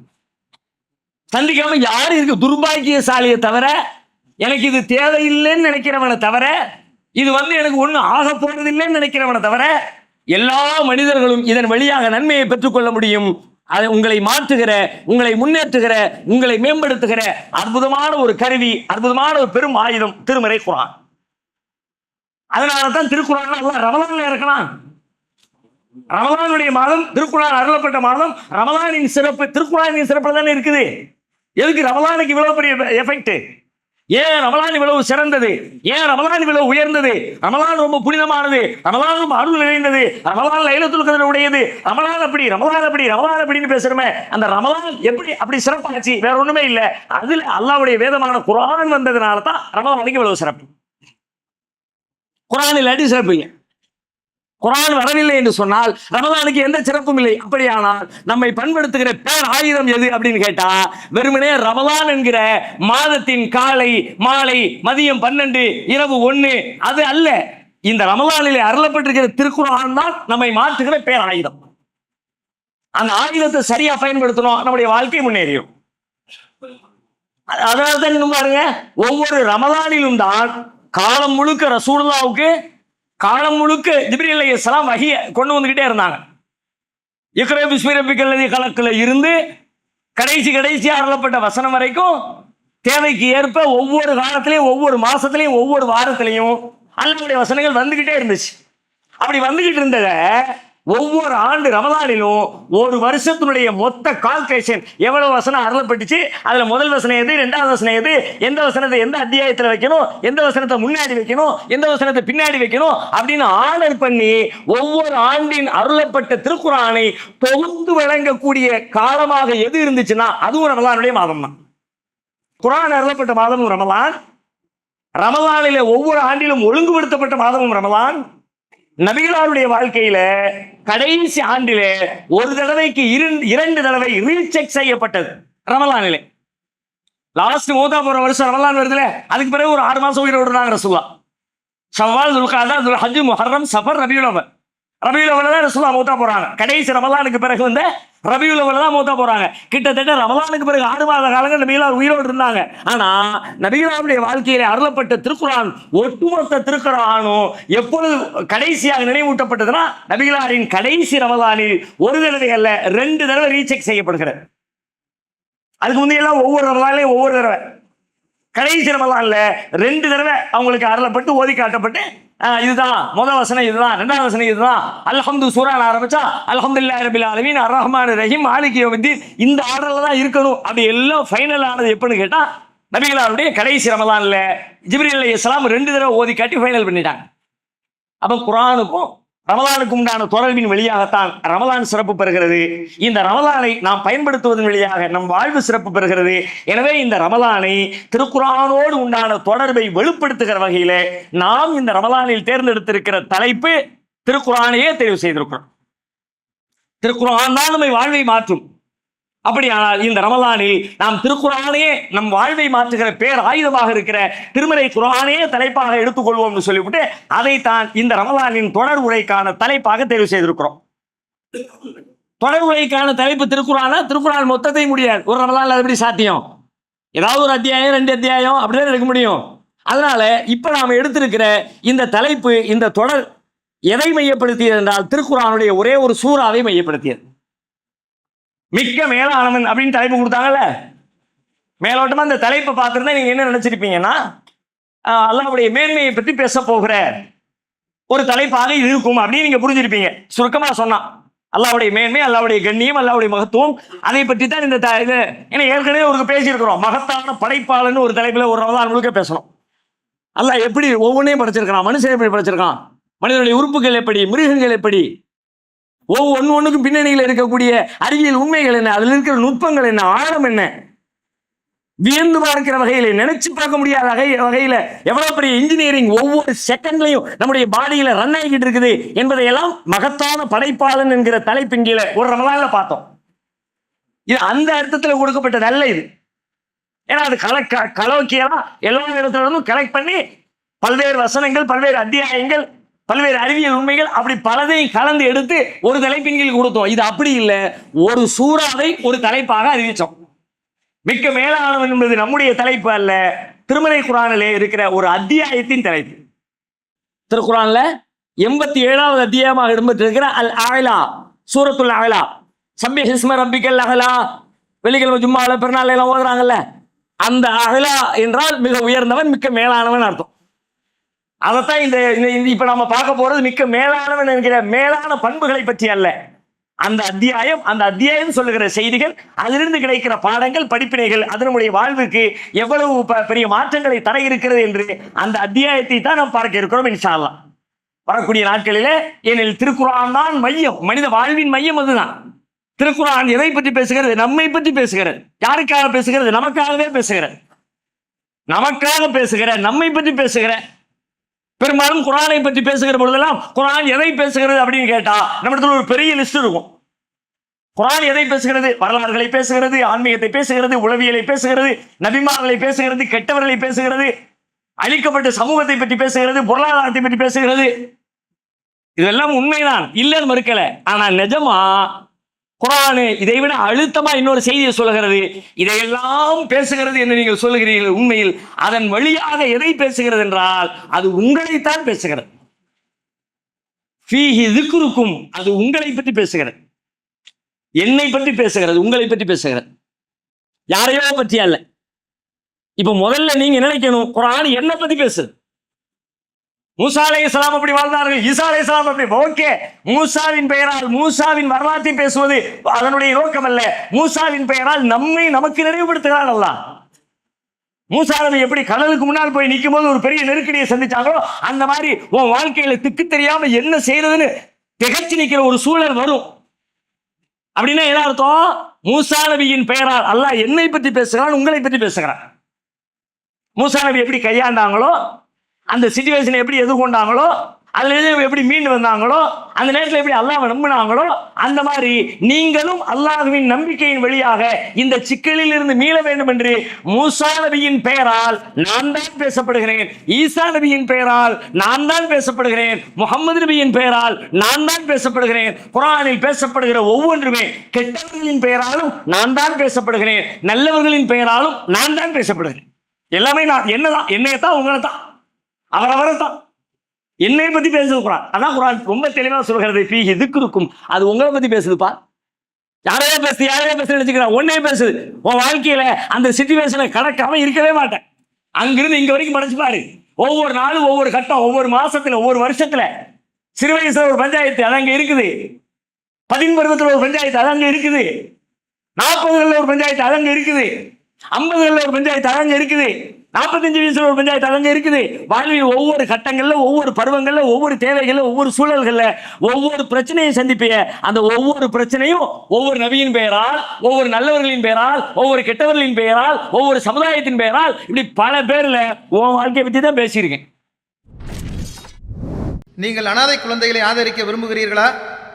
சந்திக்காம யாரும் இருக்கு? துர்பாக்கியசாலியை தவிர, எனக்கு இது தேவையில்லைன்னு நினைக்கிறவனை தவிர, இது எனக்கு ஒன்றும் ஆக போறதில்லைன்னு நினைக்கிறவனை தவிர, எல்லா மனிதர்களும் இதன் வழியாக நன்மையை பெற்றுக்கொள்ள முடியும். அதை உங்களை மாற்றுகிற, உங்களை முன்னேற்றுகிற, உங்களை மேம்படுத்துகிற அற்புதமான ஒரு கருவி, அற்புதமான ஒரு பெரும் ஆயுதம் திருமறை குர்ஆன். அதனால தான் திருக்குர்ஆன் அல்லாஹ் ரமலான்ல இறக்கலாம். ரமலானுடைய மாதம், திருக்குர்ஆன் அருளப்பட்ட மாதம், ரமலானின் சிறப்பு திருக்குர்ஆனின் சிறப்புல தானே இருக்குது. எதுக்கு ரமலானுக்கு இவ்வளவு பெரிய எஃபெக்ட்? ஏன் ரமலான் இவ்வளவு சிறந்தது? ஏன் ரமலான் இவ்வளவு உயர்ந்தது? ரமலான் ரொம்ப புனிதமானது, ரமலான் ரொம்ப அருள் நிறைந்தது, ரமலான் லைலத்துல் கத்ர் உடையது, ரமலான் அப்படி, ரமலான் அப்படி, ரமலான் அப்படின்னு பேசுறமே, அந்த ரமலான் எப்படி அப்படி சிறப்பாச்சு? வேற ஒண்ணுமே இல்லை, அதுல அல்லாஹ்வுடைய வேதமான குர்ஆன் வந்ததுனால தான் ரமலானுக்கு இவ்வளவு சிறப்பு. குர்ஆன் இல்லாட்டி சிறப்பு இல்லை. குர்ஆன் வரவில்லை என்று சொன்னால் ரமலானுக்கு எந்த சிறப்பும் இல்லை. அப்படியானால் நம்மை பண்படுத்துகிற பேர் ஆயுதம் எது அப்படின்னு கேட்டா, வெறுமனே ரமலான் என்கிற மாதத்தின் காலை, மாலை, மதியம் 12, இரவு 1 அது அல்ல. இந்த ரமலானிலே அருளப்பட்டிருக்கிற திருக்குர்ஆன் தான் நம்மை மாற்றுகிற பேர் ஆயுதம். அந்த ஆயுதத்தை சரியா பயன்படுத்தணும், நம்முடைய வாழ்க்கை முன்னேறியும். அதாவது தான் பாருங்க, ஒவ்வொரு ரமலானிலும் தான் காலம் முழுக்க ரசூலுல்லாஹ்வுக்கு, காலம் முழுக்க ஜிப்ரீல் அலைஹிஸ்ஸலாம் வஹியை கொண்டு வந்துகிட்டே இருந்தாங்க. இக்ரா பிஸ்மி ரப்பிக்கல் லதீ கலக்ல இருந்து கடைசியா அருளப்பட்ட வசனம் வரைக்கும் தேவைக்கு ஏற்ப ஒவ்வொரு காலத்திலையும், ஒவ்வொரு மாசத்திலையும், ஒவ்வொரு வாரத்திலையும் அல்லாஹ்வுடைய வசனங்கள் வந்துகிட்டே இருந்துச்சு. அப்படி வந்துகிட்டு இருந்தத ஒவ்வொரு ஆண்டு ரமலானிலும் ஒரு வருஷத்தினுடைய மொத்த கால்குலேஷன், எவ்வளவு வசனம் அருளப்பட்டுச்சு, அதுல முதல் வசனம் எது, இரண்டாவது வசனம் எது, எந்த வசனத்தை எந்த அத்தியாயத்தில் வைக்கணும், எந்த வசனத்தை முன்னாடி வைக்கணும், எந்த வசனத்தை பின்னாடி வைக்கணும் அப்படின்னு ஆர்டர் பண்ணி ஒவ்வொரு ஆண்டின் அருளப்பட்ட திருக்குர்ஆனை தொகுத்து வழங்கக்கூடிய காலமாக எது இருந்துச்சுன்னா அதுவும் ரமலானுடைய மாதம் தான். குர்ஆன் அருளப்பட்ட மாதமும் ரமலான், ரமலானிலே ஒவ்வொரு ஆண்டிலும் ஒழுங்குபடுத்தப்பட்ட மாதமும் ரமலான். நபிகளாருடைய வாழ்க்கையில கடைசி ஆண்டிலே ஒரு தடவைக்கு 2 தடவை ரீசெக் செய்யப்பட்டது ரமலானிலே. லாஸ்ட் மௌதா போற வருஷம் ரமலான் வருதுல, அதுக்கு பிறகு ஒரு 6 மாசம் உயிரோடு இருந்தாங்க ரசூலுல்லாஹ். ஷவ்வால், துல்காதா, துல்ஹஜ், முஹர்ரம், சஃபர், ரபியுல் அவல். ரபியுல் அவல்ல தான் ரசூலுல்லாஹ் மௌதா போறாங்க. கடைசி ரமலானுக்கு பிறகு வந்த ரபியுல் அவ்வல் தான் மூத்தா போறாங்க. கிட்டத்தட்ட ரமலானுக்கு பிறகு 6 மாத காலங்கள் நபிகளார் உயிரோடு இருந்தாங்க. ஆனா நபிகளாருடைய வாழ்க்கையிலே அருளப்பட்ட திருக்குர்ஆன், ஒட்டுமொத்த திருக்குர்ஆனும் எப்பொழுது கடைசியாக நினைவூட்டப்பட்டதுன்னா நபிகளாரின் கடைசி ரமலானில் ஒரு தடவை அல்ல 2 தடவை ரீசெக் செய்யப்படுகிறது. அதுக்கு முந்தையெல்லாம் ஒவ்வொரு ரமலான்லையும் ஒவ்வொரு தடவை, கடைசி ரமலான்ல 2 தடவை அவங்களுக்கு அருளப்பட்டு ஓதி காட்டப்பட்டு இதுதான் முதல் வசனம், இதுதான் ரெண்டாவது வசனம், இதுதான் அல்ஹம்து சூரான் ஆரம்பிச்சா அல்ஹம்துலில்லாஹி ரப்பில் ஆலமீன் அர்ரஹ்மான் ரஹீம் மாலிகி யௌமித்தீன் இந்த ஆர்டர்ல தான் இருக்கணும். அப்படி எல்லாம் ஃபைனல் ஆனது எப்படின்னு கேட்டா நபிகளாருடைய கடைசி ரமலான்ல ஜிப்ரீல் அலைஹிஸ்ஸலாம் 2 தடவை ஓதி காட்டி ஃபைனல் பண்ணிட்டாங்க. அப்ப குர்ஆனுக்கும் ரமலானுக்கு உண்டான தொடர்பின் வழியாகத்தான் ரமலான் சிறப்பு பெறுகிறது. இந்த ரமலானை நாம் பயன்படுத்துவதன் வழியாக நம் வாழ்வு சிறப்பு பெறுகிறது. எனவே இந்த ரமலானை திருக்குர்ஆனோடு உண்டான தொடர்பை வெளிப்படுத்துகிற வகையில நாம் இந்த ரமலானில் தேர்ந்தெடுத்திருக்கிற தலைப்பு திருக்குர்ஆனையே தேர்வு செய்திருக்கிறோம். திருக்குர்ஆன் தான் நம்மை வாழ்வை மாற்றும். அப்படியானால் இந்த ரமலானில் நாம் திருக்குர்ஆனையே நம் வாழ்வை மாற்றுகிற பேர் ஆயுதமாக இருக்கிற திருமறை குர்ஆனையே தலைப்பாக எடுத்துக்கொள்வோம் சொல்லிவிட்டு அதைத்தான் இந்த ரமலானின் தொடர் உரைக்கான தலைப்பாக தேர்வு செய்திருக்கிறோம். தொடர் உரைக்கான தலைப்பு திருக்குர்ஆனா? திருக்குர்ஆன் மொத்தத்தை முடியாது. ஒரு ரமலான்ல அது எப்படி சாத்தியம்? ஏதாவது ஒரு அத்தியாயம் 2 அத்தியாயம் அப்படிதான் எடுக்க முடியும். அதனால இப்ப நாம எடுத்திருக்கிற இந்த தலைப்பு, இந்த தொடர் எதை மையப்படுத்தியது என்றால் திருக்குர்ஆனுடைய ஒரே ஒரு சூறாவை மையப்படுத்தியது. மிக்க மேலானவன் அப்படின்னு தலைப்பு கொடுத்தாங்கல்ல, மேலோட்டமா அந்த தலைப்பை பார்த்துருந்தா நீங்க என்ன நினைச்சிருப்பீங்கன்னா அல்லாஹ்வுடைய மேன்மையை பற்றி பேச போகிற ஒரு தலைப்பாக இது இருக்கும் அப்படின்னு நீங்க புரிஞ்சிருப்பீங்க. சுருக்கமா சொன்னா அல்லாஹ்வுடைய மேன்மை, அல்லாஹ்வுடைய கண்ணியம், அல்லாஹ்வுடைய மகத்துவம், அதை பற்றி தான் இந்த ஏன்னா ஏற்கனவே ஒரு பேசியிருக்கிறோம். மகத்தான படைப்பாளன்னு ஒரு தலைப்புல ஒரு ரமலான் முழுக்க பேசணும். அல்லாஹ் எப்படி ஒவ்வொன்றையும் படைச்சிருக்கான், மனுஷன் எப்படி படைச்சிருக்கான், மனிதனுடைய உறுப்புகள் எப்படி, மிருகங்கள் எப்படி, ஒவ்வொன்றுக்கும் பின்னணியில் இருக்கக்கூடிய அறிவியல் உண்மைகள் என்ன, அதில் இருக்கிற நுட்பங்கள் என்ன, ஆழம் என்ன, வியந்து பார்க்கிற வகையில, நினைச்சு பார்க்க முடியாத வகையில எவ்வளவு பெரிய இன்ஜினியரிங் ஒவ்வொரு செகண்ட்லையும் நம்முடைய பாடியில ரன் ஆகிட்டு இருக்குது என்பதையெல்லாம் மகத்தான படைப்பாளன் என்கிற தலைப்பின் கீழே ஒரு ரமலான்ல பார்த்தோம். இது அந்த அர்த்தத்தில் கொடுக்கப்பட்ட நல்ல இது. ஏன்னா அது கலோக்கியலா எல்லா இடத்துல இருந்தும் கலெக்ட் பண்ணி பல்வேறு வசனங்கள், பல்வேறு அத்தியாயங்கள், பல்வேறு அறிவியல் உண்மைகள் அப்படி பலதையும் கலந்து எடுத்து ஒரு தலைப்பின் கீழ் கொடுத்தோம். இது அப்படி இல்லை, ஒரு சூறாவை ஒரு தலைப்பாக அறிவிச்சோம். மிக்க மேலானவன் என்பது நம்முடைய தலைப்பு அல்ல, திருமறை குர்ஆனிலே இருக்கிற ஒரு அத்தியாயத்தின் தலைப்பு. திருக்குர்ஆன்ல 87வது அத்தியாயமாக இடம்பெற்றிருக்கிற அல் அலா, சூரத்துல் அலா, சப்பிஹ் இஸ்ம ரப்பிக்கல் அலா, வெள்ளிக்கிழமை ஜும்மால பெருநாள் எல்லாம் ஓதுறாங்கல்ல, அந்த அலா என்றால் மிக உயர்ந்தவன், மிக்க மேலானவன் அர்த்தம். அதைத்தான் இந்த இப்ப நம்ம பார்க்க போறது மிக்க மேலானவன் என்கிற மேலான பண்புகளை பற்றி அல்ல. அந்த அத்தியாயம் சொல்லுகிற செய்திகள், அதிலிருந்து கிடைக்கிற பாடங்கள், படிப்பினைகள், அது நம்முடைய வாழ்வுக்கு எவ்வளவு பெரிய மாற்றங்களை தர இருக்கிறது என்று அந்த அத்தியாயத்தை தான் நாம் பார்க்க இருக்கிறோம் இன்ஷா அல்லாஹ். வரக்கூடிய நாட்களிலே ஏனெனில் திருக்குர்ஆன் தான் மையம், மனித வாழ்வின் மையம் அதுதான். திருக்குர்ஆன் எதை பற்றி பேசுகிறது? நம்மை பற்றி பேசுகிறது. யாருக்காக பேசுகிறது? நமக்காகவே பேசுகிறது. நமக்காக பேசுகிற, நம்மை பற்றி பேசுகிற. பெரும்பாலும் குர்ஆனை பற்றி பேசுகிற பொழுதெல்லாம் குர்ஆன் எதை பேசுகிறது அப்படின்னு கேட்டா நம்மிடத்துல ஒரு பெரிய லிஸ்ட் இருக்கும். குர்ஆன் எதை பேசுகிறது? வரலாறுகளை பேசுகிறது, ஆன்மீகத்தை பேசுகிறது, உளவியலை பேசுகிறது, நபிமார்களை பேசுகிறது, கெட்டவர்களை பேசுகிறது, அழிக்கப்பட்ட சமூகத்தை பற்றி பேசுகிறது, பொருளாதாரத்தை பற்றி பேசுகிறது. இதெல்லாம் உண்மைதான், இல்லைன்னு மறுக்கல. ஆனா நிஜமா குர்ஆன் இதை விட அழுத்தமா இன்னொரு செய்தியை சொல்லுகிறது. இதையெல்லாம் பேசுகிறது என்று நீங்கள் சொல்லுகிறீர்கள், உண்மையில் அதன் வழியாக எதை பேசுகிறது என்றால் அது உங்களைத்தான் பேசுகிறது. ஃபீஹி ذிக்ருக்கும், அது உங்களை பற்றி பேசுகிறது, என்னை பற்றி பேசுகிறது, உங்களை பற்றி பேசுகிறது, யாரையோ பற்றி அல்ல. இப்ப முதல்ல நீங்க நினைக்கணும், குர்ஆன் என்ன பத்தி பேசுது? மூசா அலைஹிஸ்ஸலாம் அப்படி வாழ்ந்தார்கள், ஈசா அலைஹிஸ்ஸலாம் அப்படி. ஓகே, மூசாவின் பெயரால் மூசாவின் வரலாற்றை பேசுவது அதனுடைய நோக்கம் அல்ல. மூசாவின் பெயரால் நம்மை நமக்கு நினைவுபடுத்துகிறான் அல்லாஹ். மூசா நபி எப்படி கடலுக்கு முன்னால் போய் நிற்கும் போது ஒரு பெரிய நெருக்கடியை சந்திச்சாங்களோ அந்த மாதிரி உன் வாழ்க்கையில திக்கு தெரியாம என்ன செய்யறதுன்னு திகச்சு நிற்கிற ஒரு சூழல் வரும். அப்படின்னா என்ன அர்த்தம்? மூசா நபியின் பெயரால் அல்லாஹ் என்னை பற்றி பேசுகிறான், உங்களை பற்றி பேசுகிறான். மூசா நபி எப்படி கையாண்டாங்களோ, அந்த சிச்சுவேஷனை எப்படி எதிர்கொண்டாங்களோ, அதுல எப்படி மீண்டு வந்தாங்களோ, அந்த நேரத்தில் எப்படி அல்லாஹ்வை நம்பினாங்களோ, அந்த மாதிரி நீங்களும் அல்லாஹ்வின் நம்பிக்கையின் வழியாக இந்த சிக்கலில் இருந்து மீள வேண்டும் என்று மூசா நபியின் பெயரால் நான் தான் பேசப்படுகிறேன், ஈசா நபியின் பெயரால் நான் தான் பேசப்படுகிறேன், முகமது நபியின் பெயரால் நான் தான் பேசப்படுகிறேன். குர்ஆனில் பேசப்படுகிற ஒவ்வொன்றுமே கெட்டவர்களின் பெயராலும் நான் தான் பேசப்படுகிறேன், நல்லவர்களின் பெயராலும் நான் தான் பேசப்படுகிறேன். எல்லாமே நான் என்னதான், என்னையத்தான், உங்களை தான், அவரவரை தான், என்னை பத்தி பேசுது குர்ஆன். அதான் குர்ஆன் ரொம்ப தெளிவா சொல்கிறது, ஃபீஹி திக்ருக்கும், அது உங்களை பத்தி பேசுதுப்பா. யாரையா பேசு நினைச்சுக்கிறேன், ஒன்னே பேசுது. உன் வாழ்க்கையில அந்த சிச்சுவேஷனை கடக்காம இருக்கவே மாட்டேன். அங்கிருந்து இங்க வரைக்கும் படிச்சு பாரு. ஒவ்வொரு நாளும், ஒவ்வொரு கட்டம், ஒவ்வொரு மாசத்துல, ஒவ்வொரு வருஷத்துல, சிறு வயசுல ஒரு பஞ்சாயத்து அது அங்க இருக்குது, 10 பருவத்துல ஒரு பஞ்சாயத்து அது அங்க இருக்குது, 40களில் ஒரு பஞ்சாயத்து அது அங்க இருக்குது, 50களில் ஒரு பஞ்சாயத்து அது அங்க இருக்குது, 45 வயசுல ஒரு பஞ்சாயத்து அது அங்க இருக்குது. வாழ்வில் ஒவ்வொரு கட்டங்கள்ல, ஒவ்வொரு பருவங்கள்ல, ஒவ்வொரு தேவைகள்ல, ஒவ்வொரு சூழல்கள்ல, ஒவ்வொரு பிரச்சனையை சந்திப்பிய அந்த ஒவ்வொரு பிரச்சனையும் ஒவ்வொரு நபியின் பெயரால், ஒவ்வொரு நல்லவர்களின் பெயரால், ஒவ்வொரு கெட்டவர்களின் பெயரால், ஒவ்வொரு சமுதாயத்தின் பெயரால், இப்படி பல பேர்ல உன் வாழ்க்கையை பத்தி தான் பேசியிருக்கேன். நீங்கள் அனாதை குழந்தைகளை ஆதரிக்க விரும்புகிறீர்களா?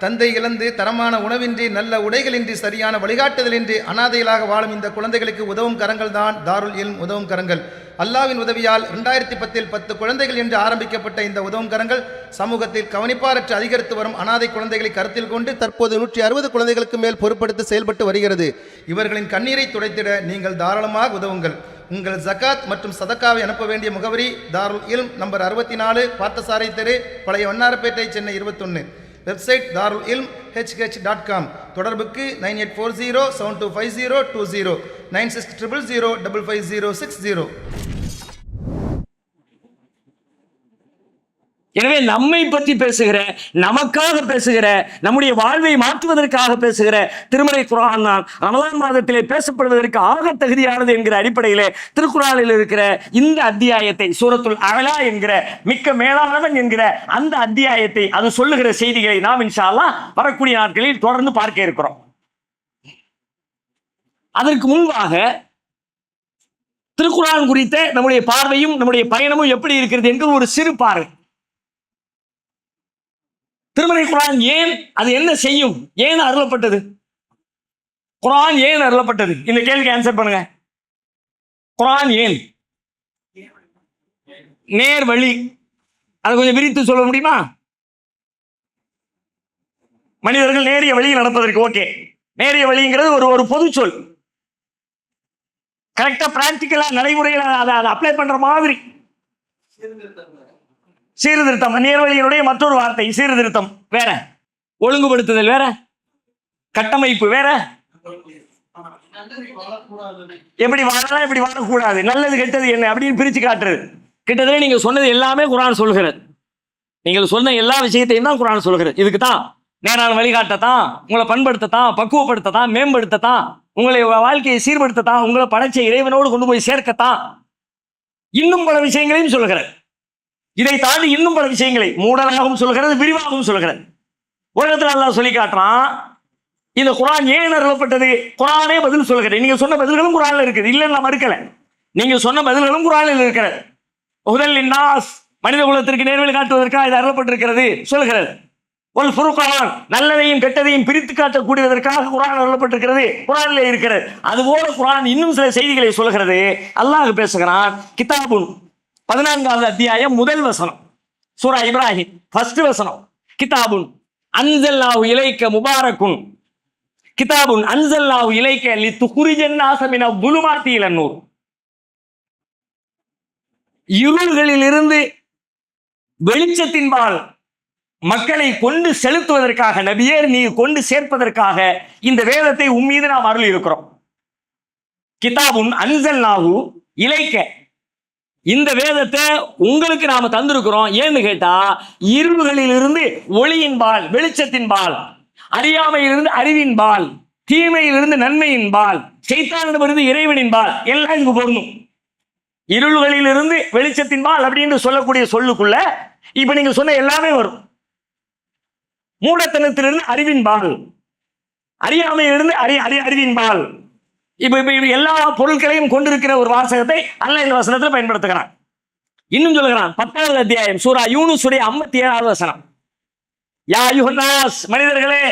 தந்தை இழந்து, தரமான உணவின்றி, நல்ல உடைகளின்றி, சரியான வழிகாட்டுதலின்றி அனாதைகளாக வாழும் இந்த குழந்தைகளுக்கு உதவும் கரங்கள் தான் தாருல் இல்ம் உதவும் கரங்கள். அல்லாஹ்வின் உதவியால் 2010 10 குழந்தைகள் என்று ஆரம்பிக்கப்பட்ட இந்த உதவும் கரங்கள் சமூகத்தில் கவனிப்பாரற்று அதிகரித்து வரும் அனாதை குழந்தைகளை கருத்தில் கொண்டு தற்போது 160 குழந்தைகளுக்கு மேல் பொறுப்படுத்தி செயல்பட்டு வருகிறது. இவர்களின் கண்ணீரை துடைத்திட நீங்கள் தாராளமாக உதவுங்கள். உங்கள் ஜகாத் மற்றும் சதக்காவை அனுப்ப வேண்டிய முகவரி தாருல் இல்ம், நம்பர் 64, பார்த்தசாரை தெரு, பழைய வண்ணாரப்பேட்டை, சென்னை 21. வெப்சைட் தாருல் இல்ம் hh.com. தொடர்புக்கு 9840725020, 9600055060. எனவே நம்மை பற்றி பேசுகிற, நமக்காக பேசுகிற, நம்முடைய வாழ்வை மாற்றுவதற்காக பேசுகிற திருமறை குர்ஆன் தான் ரமலான் மாதத்திலே பேசப்படுவதற்கு ஆக தகுதியானது என்கிற அடிப்படையிலே திருக்குர்ஆனில் இருக்கிற இந்த அத்தியாயத்தை, சூரத்துல் அலா என்கிற மிக்க மேலானவன் என்கிற அந்த அத்தியாயத்தை, அது சொல்லுகிற செய்திகளை நாம் இன்ஷா அல்லாஹ் வரக்கூடிய நாட்களில் தொடர்ந்து பார்க்க இருக்கிறோம். அதற்கு முன்பாக திருக்குர்ஆன் குறித்த நம்முடைய பார்வையும் நம்முடைய பயணமும் எப்படி இருக்கிறது என்கிற ஒரு சிறு பார்வை. திருமறை குர்ஆன் ஏன், அது என்ன செய்யும், ஏன் அருளப்பட்டது, குர்ஆன் ஏன் அருளப்பட்டது, இந்த கேள்விக்கு ஆன்சர் பண்ணுங்க. குர்ஆன் ஏன்? நேர் வழி, அதை கொஞ்சம் விரித்து சொல்ல முடியுமா? மனிதர்கள் நேரிய வழியில் நடப்பதற்கு. ஓகே, நேரிய வழிங்கிறது ஒரு பொது சொல். கரெக்டா பிராக்டிக்கலா நடைமுறையில் அதை அப்ளை பண்ற மாதிரி. சீர்திருத்தம் நேர்வழியினுடைய மற்றொரு வார்த்தை சீர்திருத்தம் வேற, ஒழுங்குபடுத்துதல் வேற, கட்டமைப்பு வேற. எப்படி வாழலாம், எப்படி வாழக்கூடாது, நல்லது கெட்டது என்ன அப்படின்னு பிரிச்சு காட்டுறது. கிட்டத்தட்ட நீங்க சொன்னது எல்லாமே குர்ஆன் சொல்கிறது. நீங்கள் சொன்ன எல்லா விஷயத்தையும் தான் குர்ஆன் சொல்கிறது. இதுக்கு தான் நேரான வழிகாட்டத்தான், உங்களை பண்படுத்தத்தான், பக்குவப்படுத்தத்தான், மேம்படுத்தத்தான், உங்களை வாழ்க்கையை சீர்படுத்தத்தான், உங்களை படைச்ச இறைவனோடு கொண்டு போய் சேர்க்கத்தான், இன்னும் பல விஷயங்களையும் சொல்கிறது. இதை தாண்டி இன்னும் பல விஷயங்களை மூடலாகவும் சொல்கிறது, விரிவாகவும் சொல்கிறது. உலகத்தில் அல்லாஹ் சொல்லி காட்டுறான். இந்த குர்ஆன் ஏன் அருளப்பட்டது, குர்ஆனே பதில் சொல்கிறது. நீங்க சொன்ன பதில்களும் குர்ஆன்ல இருக்குது, இல்லைன்னு நான் மறுக்கல. நீங்க சொன்ன பதில்களும் குர்ஆனில் இருக்கிறது. ஹுதல் லின்னாஸ், மனித குலத்திற்கு நேர்வழி காட்டுவதற்காக இது அருளப்பட்டிருக்கிறது சொல்கிறது. ஒல் ஃபுர்கான், நல்லதையும் கெட்டதையும் பிரித்து காட்டக்கூடியதற்காக குர்ஆன் அருளப்பட்டிருக்கிறது, குர்ஆனிலே இருக்கிறது. அதுபோல குர்ஆன் இன்னும் சில செய்திகளை சொல்கிறது. அல்லாஹ் பேசுகிறான். கிதாபுன் 14வது அத்தியாயம் முதல் வசனம், சூரா இப்ராஹிம், ஃபர்ஸ்ட் வசனம். கிதாபுன் அன்ஸல்னாஹு இலைக்க முபாரக்குன், கிதாபுன் அன்ஸல்னாஹு இலைக்க லிதுக்ரிஜன் நாஸ மினல் ظுலுமாத்தி இலன் நூர். இருள்களிலிருந்து வெளிச்சத்தின்பால் மக்களை கொண்டு செலுத்துவதற்காக, நபியே நீ கொண்டு சேர்ப்பதற்காக இந்த வேதத்தை உம்மீது நாம் அருள் இருக்கிறோம். கிதாபுன் அன்ஸல்னாஹு இலைக்க, இந்த வேதத்தை உங்களுக்கு நாம தந்திருக்கிறோம். ஏன்னு கேட்டா, இருள்களிலிருந்து ஒளியின்பால், வெளிச்சத்தின்பால், அறியாமையிலிருந்து அறிவின்பால், தீமையிலிருந்து நன்மையின்பால், சைத்தானிடமிருந்து இறைவனின்பால், எல்லாம் இங்கு பொருந்தும். இருள்களிலிருந்து வெளிச்சத்தின்பால் அப்படின்னு சொல்லக்கூடிய சொல்லுக்குள்ள இப்ப நீங்க சொன்ன எல்லாமே வரும். மூடத்தனத்திலிருந்து அறிவின்பால், அறியாமையிலிருந்து அறிவின்பால், இப்ப எல்லா பொருட்களையும் கொண்டிருக்கிற ஒரு வாசகத்தை அல்லாஹ் இந்த வசனத்தில் பயன்படுத்துகிறான். இன்னும் சொல்லுகிறான் 10வது அத்தியாயம் சூரா யூனுஸுடைய 57வது வசனம். யா அய்யுஹன்னாஸ், மனிதர்களே,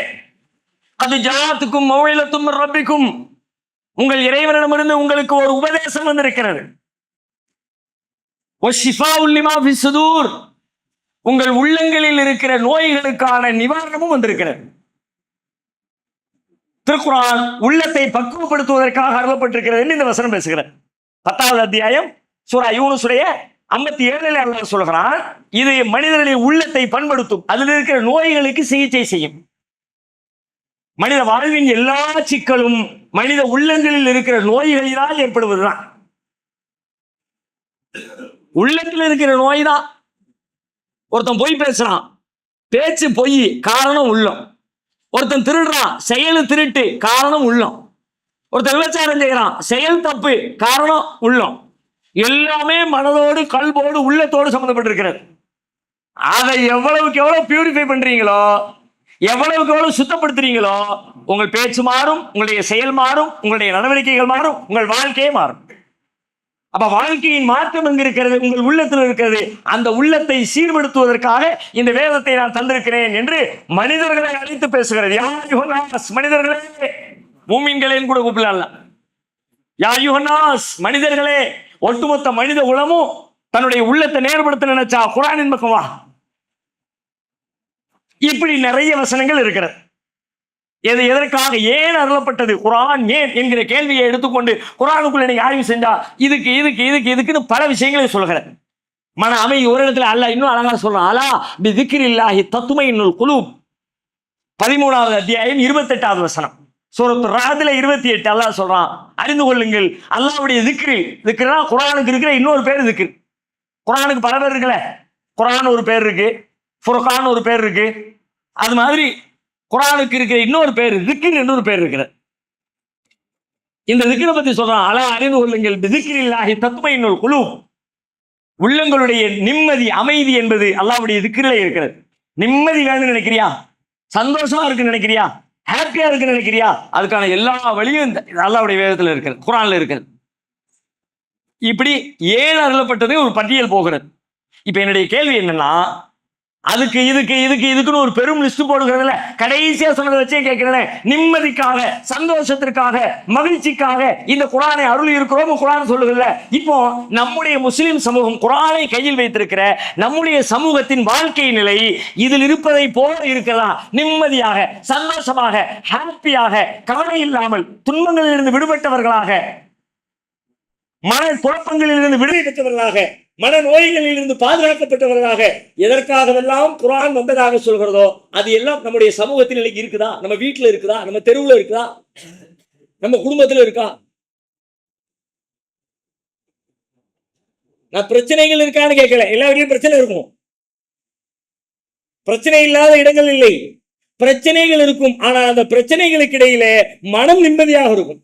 அது ஜாத்துக்கும் மௌஇலத்தும் மிர் ரப்பிக்கும், உங்கள் இறைவனிடமிருந்து உங்களுக்கு ஒரு உபதேசம் வந்திருக்கிறது. வஷிஃபாஉல் லிமா ஃபிஸ் சுதூர், உங்கள் உள்ளங்களில் இருக்கிற நோய்களுக்கான நிவாரணமும் வந்திருக்கிறது. திருக்குர்ஆன் உள்ளத்தை பக்குவப்படுத்துவதற்காக அருளப்பட்டிருக்கிறது இந்த வசனம் பேசுகிறது. 10வது அத்தியாயம் சூரா யூனுஸுடைய 57 அல்லாஹ் சொல்கிறான், இது மனிதர்களின் உள்ளத்தை பண்படுத்தும், அதில் இருக்கிற நோய்களுக்கு சிகிச்சை செய்யும். மனித வாழ்வின் எல்லா சிக்கலும் மனித உள்ளங்களில் இருக்கிற நோய்களினால் ஏற்படுவதுதான். உள்ளத்தில் இருக்கிற நோய் தான். ஒருத்தன் பொய் பேசுறான், பேச்சு பொய், காரணம் உள்ளம். ஒருத்தன் திருடுறான், செயலு திருட்டு, காரணம் உள்ளம். ஒருத்தன் விபச்சாரம் செய்யறான், செயல் தப்பு, காரணம் உள்ளம். எல்லாமே மனதோடு, கல்போடு, உள்ளத்தோடு சம்பந்தப்பட்டிருக்கிறது. அதை எவ்வளவுக்கு எவ்வளவு பியூரிஃபை பண்றீங்களோ, எவ்வளவுக்கு எவ்வளவு சுத்தப்படுத்துறீங்களோ, உங்கள் பேச்சு மாறும், உங்களுடைய செயல் மாறும், உங்களுடைய நடவடிக்கைகள் மாறும், உங்கள் வாழ்க்கையே மாறும். அப்ப வாழ்க்கையின் மாற்றம் எங்க இருக்கிறது? உங்கள் உள்ளத்தில் இருக்கிறது. அந்த உள்ளத்தை சீர்படுத்துவதற்காக இந்த வேதத்தை நான் தந்திருக்கிறேன் என்று மனிதர்களை அழைத்து பேசுகிறது. யா அய்யுஹன்னாஸ், மனிதர்களே, மூமின்களேன்னு கூட கூப்பிடலாம். யா அய்யுஹன்னாஸ், மனிதர்களே, ஒட்டுமொத்த மனித குலமும் தன்னுடைய உள்ளத்தை நேர்படுத்த நினைச்சா குர்ஆனின் பக்கம் வா. இப்படி நிறைய வசனங்கள் இருக்கிறது. எது எதற்காக, ஏன் அருளப்பட்டது குர்ஆன், ஏன் என்கிற கேள்வியை எடுத்துக்கொண்டு குர்ஆனுக்குள்ள நீங்க ஆய்வு செஞ்சா இதுக்கு இதுக்கு இதுக்கு இதுக்குன்னு பல விஷயங்களை சொல்கிறேன். மன அமைதி ஒரு இடத்துல அல்லாஹ் இன்னும் அழகா சொல்றான். அலா பி திக்ரில்லாஹி தத்மையின்னுல் குலூப், 13வது அத்தியாயம் 28வது வசனம். சூரத்து ரஅத்ல 28 அல்லாஹ் சொல்றான், அறிந்து கொள்ளுங்கள் அல்லாஹ்வுடைய திக்ரி. திக்ர்னா குர்ஆனுக்கு இருக்கிற இன்னொரு பேர் திக்ர். குர்ஆனுக்கு பல பேர் இருக்குல்ல, குர்ஆன் ஒரு பேர் இருக்கு, ஃபுர்கான் ஒரு பேர் இருக்கு. அது மாதிரி குர்ஆனுக்கு இருக்கிற இன்னொரு பேர் திக்ர் என்று ஒரு பேர் இருக்கிறது. இந்த திக்ரை பத்தி சொல்றான். அலா அறிந்து கொள்ளுங்கள் பி திக்ரில்லாஹி தத்மையின்னுல் குலூப், உள்ளங்களுடைய நிம்மதி, அமைதி என்பது அல்லாஹ்வுடைய திக்ரிலே இருக்கிறது. நிம்மதி வேணும்னு நினைக்கிறியா, சந்தோஷமா இருக்குன்னு நினைக்கிறியா, ஹாப்பியா இருக்குன்னு நினைக்கிறியா, அதுக்கான எல்லா வழியும் இந்த அல்லாஹ்வுடைய வேதத்தில் இருக்கிறது, குர்ஆன்ல இருக்கிறது. இப்படி ஏன் அருளப்பட்டது ஒரு பட்டியல் போகிறது. இப்ப என்னுடைய கேள்வி என்னன்னா, அதுக்கு இதுக்கு இதுக்கு இதுக்குன்னு ஒரு பெரும் லிஸ்ட் போடுகிறதுல கடைசியா சொன்னதை வச்சே கேட்கிறேன். நிம்மதிக்காக, சந்தோஷத்திற்காக, மகிழ்ச்சிக்காக இந்த குர்ஆனை அருள் இருக்கிறோம் குர்ஆன் சொல்லுகள்ல. இப்போ நம்முடைய முஸ்லிம் சமூகம் குர்ஆனை கையில் வைத்திருக்கிற நம்முடைய சமூகத்தின் வாழ்க்கை நிலை இதில் இருப்பதை போல இருக்கிறதா? நிம்மதியாக, சந்தோஷமாக, ஹாப்பியாக, கவலை இல்லாமல், துன்பங்களிலிருந்து விடுபட்டவர்களாக, மன குழப்பங்களிலிருந்து விடுதலை பெற்றவர்களாக, மன நோய்களிலிருந்து பாதுகாக்கப்பட்டவர்களாக, எதற்காகவெல்லாம் குர்ஆன் வந்ததாக சொல்கிறதோ அது எல்லாம் நம்முடைய சமூகத்தில் இன்னைக்கு இருக்குதா? நம்ம வீட்டுல இருக்குதா? நம்ம தெருவுல இருக்குதா? நம்ம குடும்பத்துல இருக்கா? நான் பிரச்சனைகள் இருக்கான்னு கேட்கல, எல்லா வீட்லயும் பிரச்சனை இருக்கும். பிரச்சனை இல்லாத இடங்கள் இல்லை, பிரச்சனைகள் இருக்கும். ஆனா அந்த பிரச்சனைகளுக்கு இடையிலே மனம் நிம்மதியாக இருக்கும்.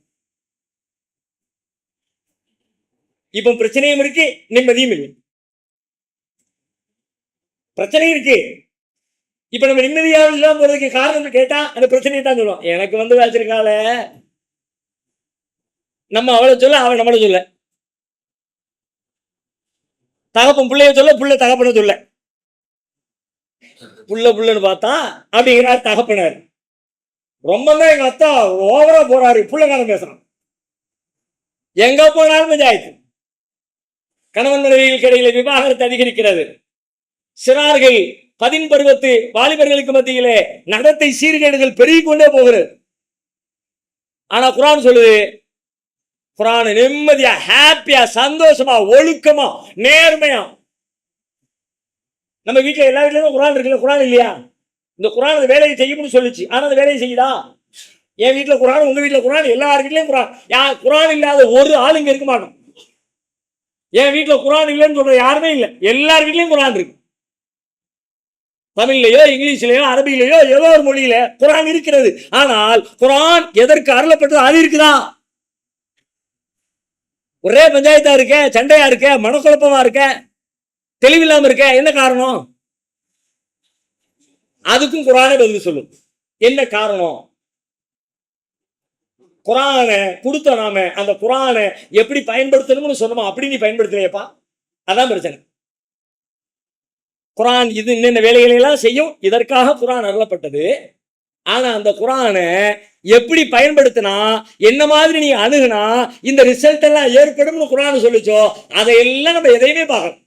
இப்போ பிரச்சனையும் இருக்கு, நிம்மதியும் இல்லை. பிரச்சனை இருக்கு, இப்ப நம்ம நிம்மதியாக இல்லாம போறதுக்கு காரணம் கேட்டா அந்த பிரச்சனையை தான் சொல்லுவோம். எனக்கு வந்து வச்சிருக்கால, நம்ம அவளை சொல்ல, அவன் நம்மளை சொல்ல, தகப்பன் பிள்ளைய சொல்ல, புள்ள தகப்பன சொல்ல, புள்ளன்னு பார்த்தா அப்படிங்கிறார் தகப்பனார். ரொம்ப தான் எங்க அத்தா ஓவரா போறாரு, புள்ளக்காரன் பேசுறான். எங்க போனாலும் பஞ்சாயத்து. கணவன் மனைவிகளுக்கு இடையில விவாகரத்து அதிகரிக்கிறது. சிறார்கள், 10 பருவத்து வாலிபர்களுக்கு மத்தியிலே நடத்தை சீர்கேடுகள் பெருகிக் கொண்டே போகிறது. ஆனா குர்ஆன் சொல்லுது, குர்ஆன் நிம்மதியா, ஹாப்பியா, சந்தோஷமா, ஒழுக்கமா, நேர்மையா. நம்ம வீட்டுல எல்லா வீட்லயும் குர்ஆன் இருக்குல்ல, குர்ஆன் இல்லையா? இந்த குர்ஆன் அந்த வேலையை செய்யும்னு சொல்லுச்சு, ஆனா அந்த வேலையை செய்யுதா? என் வீட்டுல குர்ஆன், உங்க வீட்டுல குர்ஆன், எல்லார் வீட்லயும் குர்ஆன். குர்ஆன் இல்லாத ஒரு ஆள் இங்க இருக்க மாட்டோம். என் வீட்டுல குர்ஆன் இல்லைன்னு சொல்ற யாருமே இல்லை, எல்லார் வீட்லயும் குர்ஆன் இருக்கு. தமிழ்லையோ, இங்கிலீஷ்லயோ, அரபிலையோ, ஏதோ ஒரு மொழியில குர்ஆன் இருக்கிறது. ஆனால் குர்ஆன் எதற்கு அருளப்பட்டது அது இருக்குதா? ஒரே பஞ்சாயத்தா இருக்க, சண்டையா இருக்க, மனக்குழப்பமா இருக்க, தெளிவில்லாம இருக்க, என்ன காரணம்? அதுக்கும் குர்ஆனே பதில் சொல்லும். என்ன காரணம்? குர்ஆனை கொடுத்த நாம அந்த குர்ஆனை எப்படி பயன்படுத்தணும்னு சொன்னோமோ அப்படி நீ பயன்படுத்தலையப்பா, அதான் பிரச்சனை. குரான் இது இன்னென்ன வேலைகளை எல்லாம் செய்யும், இதற்காக குரான் அருளப்பட்டது. ஆனா அந்த குரானை எப்படி பயன்படுத்தினா, என்ன மாதிரி நீ அணுகுனா இந்த ரிசல்ட் எல்லாம் ஏற்படும் குரான் சொல்லிச்சோ, அதையெல்லாம் நம்ம எதையுமே பார்க்கணும்.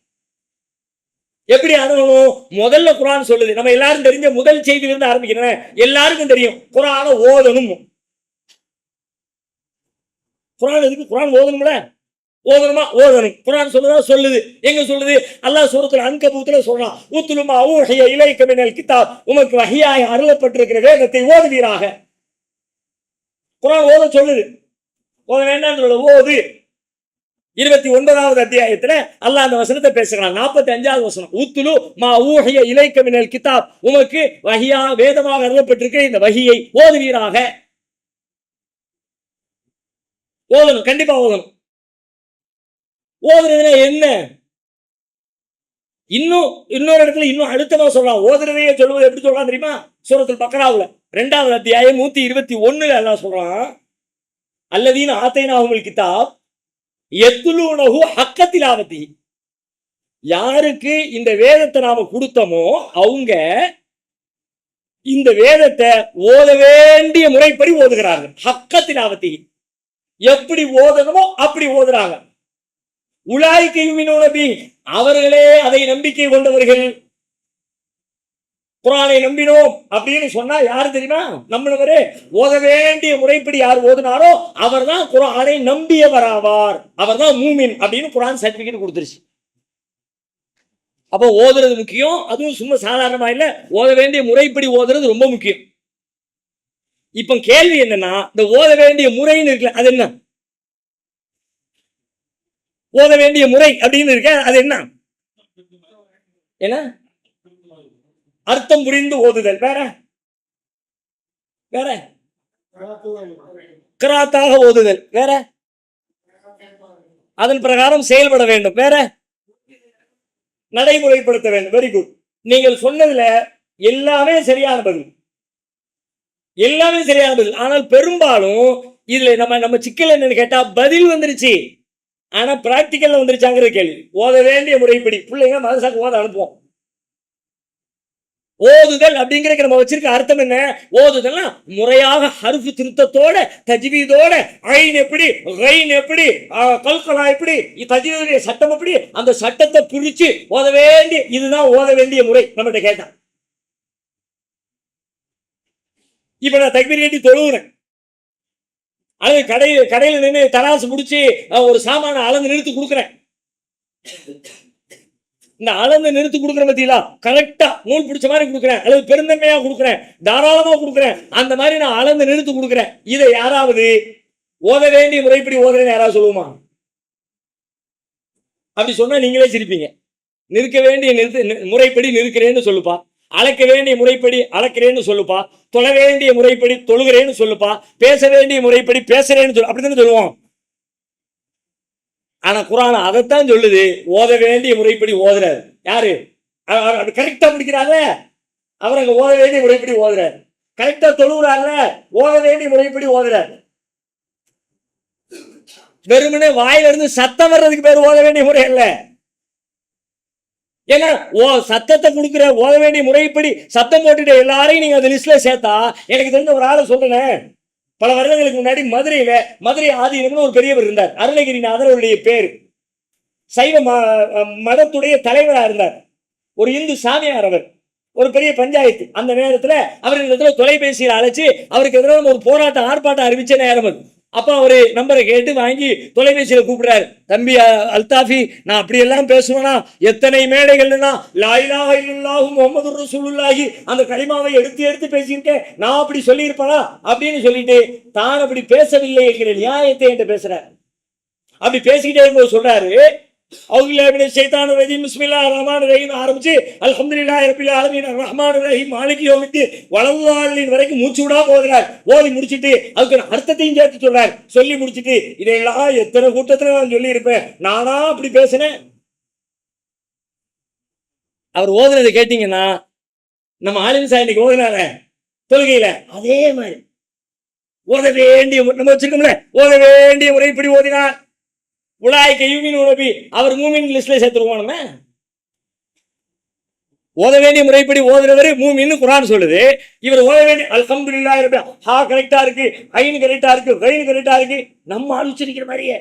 எப்படி அணுகணும்? முதல்ல குரான் சொல்லுது, நம்ம எல்லாரும் தெரிஞ்ச முதல் செய்தியிலிருந்து ஆரம்பிக்கிறேன். எல்லாருக்கும் தெரியும் குரானை ஓதணும். குரான் எதுக்கு? குரான் ஓதணும்ல, ஓதணுமா? ஓதணும். குரான் சொல்லுதா? சொல்லுது. எங்க சொல்லுது? அல்லாஹ் சூரத்துல் அன்கபூத்ல சொல்றான், உத்லுமா ஊஹிய இலைக மினல் கிதாப், உமக்கு வஹியாய் அருளப்பட்டிருக்கிற வேதத்தை ஓதுவீராக. குரான் ஓத சொல்லுது, ஓத வேண்டாம் சொல்லுது, ஓது. 29வது அத்தியாயத்துல அல்லாஹ் அந்த வசனத்தை பேசுகிறான். 45வது வசனம், உத்லு மா ஊஹிய இலைக மினல் கிதாப், உமக்கு வஹியா வேதமாக அருளப்பட்டிருக்கிற இந்த வஹியை ஓதுவீராக. ஓதணும், கண்டிப்பா ஓதணும். ஓதுறதுனா என்ன? இன்னொரு இடத்துல இன்னும் அழுத்தமா சொல்றான். ஓதுறதையே சொல்லுவது எப்படி சொல்றான் தெரியுமா? சூரத்துல் பக்ராவுல 2வது அத்தியாயம் 121 அல்லாஹ் சொல்றான், அல்லதீன ஆத்தைனாஹுல் கிதாப் யத்லூனஹு ஹக்க திலாவத்தி. யாருக்கு இந்த வேதத்தை நாம கொடுத்தோமோ அவங்க இந்த வேதத்தை ஓத வேண்டிய முறைப்படி ஓதுகிறார்கள். ஹக்க திலாவத்தி, எப்படி ஓதணுமோ அப்படி ஓதுறாங்க. உலாய்க யுமினூன பிஹி, அவர்களே அதை நம்பிக்கை கொண்டவர்கள். குர்ஆனை நம்பினோம் அப்படின்னு சொன்னா யாரு தெரியுமா? நம்மளவரே. ஓத வேண்டிய முறைப்படி யார் ஓதுனாரோ அவர் தான் குர்ஆனை நம்பியவர் ஆவார், அவர் தான் மூமின் அப்படின்னு குர்ஆன் சர்டிபிகேட் கொடுத்துருச்சு. அப்போ ஓதுறது முக்கியம். அதுவும் சும்மா சாதாரணமா இல்ல, ஓத வேண்டிய முறைப்படி ஓதுறது ரொம்ப முக்கியம். இப்ப கேள்வி என்னன்னா, இந்த ஓத வேண்டிய முறைன்னு இருக்குல்ல, அது என்ன? ஓத வேண்டிய முறை அப்படின்னு இருக்க, அது என்ன? என்ன? அர்த்தம் புரிந்து ஓதுதல் வேற, வேற கிராத்தாக ஓதுதல் வேற, அதன் பிரகாரம் செயல்பட வேண்டும் வேற, நடைமுறைப்படுத்த வேண்டும். Very good. நீங்கள் சொன்னதுல எல்லாமே சரியான பதில், எல்லாமே சரியான பதில். ஆனால் பெரும்பாலும் இதுல நம்ம சிக்கல் என்னன்னு கேட்டா, பதில் வந்துருச்சு ஆனா பிராக்டிக்கல்ல வந்துருச்சாங்கிற கேள்வி. ஓத வேண்டிய முறைப்படி பிள்ளைங்க மதரசாக்கு ஓத அனுப்புவோம். ஓதுதல் அப்படிங்கிற நம்ம வச்சிருக்க அர்த்தம் என்ன? ஓதுதல்னா முறையாக ஹர்ஃப் திருத்தத்தோட, தஜ்வீதோட, ஐன் எப்படி, கைன் எப்படி, கல்கலா எப்படி, தஜ்வீதுடைய சட்டம் எப்படி, அந்த சட்டத்தை பிரிச்சு ஓத வேண்டிய, இதுதான் ஓத வேண்டிய முறை. நம்மகிட்ட கேட்டான். இப்ப நான் தக்பீர் கட்டி தொழுகிறேன், அது கடையில் நின்று தராசு முடிச்சு ஒரு சாமான அளந்து நிறுத்தி கொடுக்குறேன். இந்த அளந்து நிறுத்தி கொடுக்குற பத்தியா கரெக்டா நூல் பிடிச்ச மாதிரி கொடுக்குறேன், அல்லது பெருந்தன்மையா கொடுக்குறேன், தாராளமா கொடுக்குறேன், அந்த மாதிரி நான் அளந்து நிறுத்தி கொடுக்குறேன். இதை யாராவது ஓத வேண்டிய முறைப்படி ஓதுறேன்னு யாராவது சொல்லுவோமா? அப்படி சொன்னா நீங்களே சிரிப்பீங்க. நிற்க வேண்டிய முறைப்படி நிற்கிறேன்னு சொல்லுப்பா, அளக்க வேண்டிய முறைப்படி அளக்கிறேன்னு சொல்லுப்பா, தொழ வேண்டிய முறைப்படி தொழுகிறேன்னு சொல்லுப்பா, பேச வேண்டிய முறைப்படி பேசுறேன்னு சொல்லு, அப்படித்தானே சொல்லுவோம். ஆனா குர்ஆன் அதைத்தான் சொல்லுது, ஓத வேண்டிய முறைப்படி ஓதுறாரு. யாரு கரெக்டா முடிக்கிறாங்க அவர் அங்க ஓத வேண்டிய முறைப்படி ஓதுறாரு. கரெக்டா தொழுகிறாங்க, ஓத வேண்டிய முறைப்படி ஓதுறாரு. வெறுமனே வாயில இருந்து சத்தம் வர்றதுக்கு பேர் ஓத வேண்டிய முறை இல்ல. ஏன்னா சத்தத்தை கொடுக்குற ஓத வேண்டிய முறைப்படி சத்தம் போட்டுட்டு எல்லாரையும் நீங்க அந்த லிஸ்ட்ல சேர்த்தா, எனக்கு தெரிஞ்ச ஒரு ஆளை சொல்றேன். பல வருடங்களுக்கு முன்னாடி மதுரை ஆதீனம்னு ஒரு பெரியவர் இருந்தார். அருணகிரிநாதர் அவருடைய பேரு. சைவ மதத்துடைய தலைவராக இருந்தார். ஒரு இந்து சாமியார் அவர். ஒரு பெரிய பஞ்சாயத்து. அந்த நேரத்துல அவர் தொலைபேசியில் அழைச்சு அவருக்கு எதிராக ஒரு போராட்டம் ஆர்ப்பாட்டம் அறிவிச்ச நேரம் அது. அப்ப அவரு நம்பரை கேட்டு வாங்கி தொலைபேசியில கூப்பிடுறாரு, தம்பி அல்தாஃபி, நான் அப்படி எல்லாம் பேசுவேனா? எத்தனை மேடைகள்னா லா இலாஹ இல்லல்லாஹு முஹம்மதுர் ரசூலுல்லாஹி அந்த கலிமாவை எடுத்து பேசியிருக்கேன், நான் அப்படி சொல்லியிருப்பேனா அப்படின்னு சொல்லிட்டு தான் அப்படி பேசவில்லை என்கிற நியாயத்தை என்று பேசுறாரு. அப்படி பேசிக்கிட்டே இருக்கும்போது சொல்றாரு, ஆரம்பிச்சு அல்ஹம்துலில்லாஹி ரப்பில் ஆலமீன் அர்ரஹ்மானிர் ரஹீம் மாலிகி யௌமித்தீன் வலல்லாஹின் வரைக்கும் மூச்சு விடா போகிறார். ஓதி முடிச்சிட்டு அதுக்கு அர்த்தத்தையும் சேர்த்து சொல்றார். சொல்லி முடிச்சிட்டு இதெல்லாம் எத்தனை கூட்டத்துல நான் சொல்லி இருப்பேன், நானா அப்படி பேசினேன். அவர் ஓதுனதை கேட்டீங்கன்னா, நம்ம ஆலிம் சார் இன்னைக்கு ஓதுனார தொழுகையில அதே மாதிரி ஓத வேண்டிய நம்ம வச்சிருக்கோம்ல, ஓத வேண்டிய முறைப்படி ஓதினார். உலாய்க யுமினூன பிஹி, அவர் மூமின் லிஸ்ட்ல சேர்த்துருவோம். நம்ம ஓத வேண்டிய முறைப்படி ஓதுறவர் மூமின்னு குர்ஆன் சொல்லுது. இவர் ஓத வேண்டிய அல்ஹம்துலில்லாஹி ரப்பில் ஹா கரெக்டா இருக்கு, ஐன் கரெக்டா இருக்கு, கைன் கரெக்டா இருக்கு, நம்ம ஆலோசனைக்கிற மாதிரியே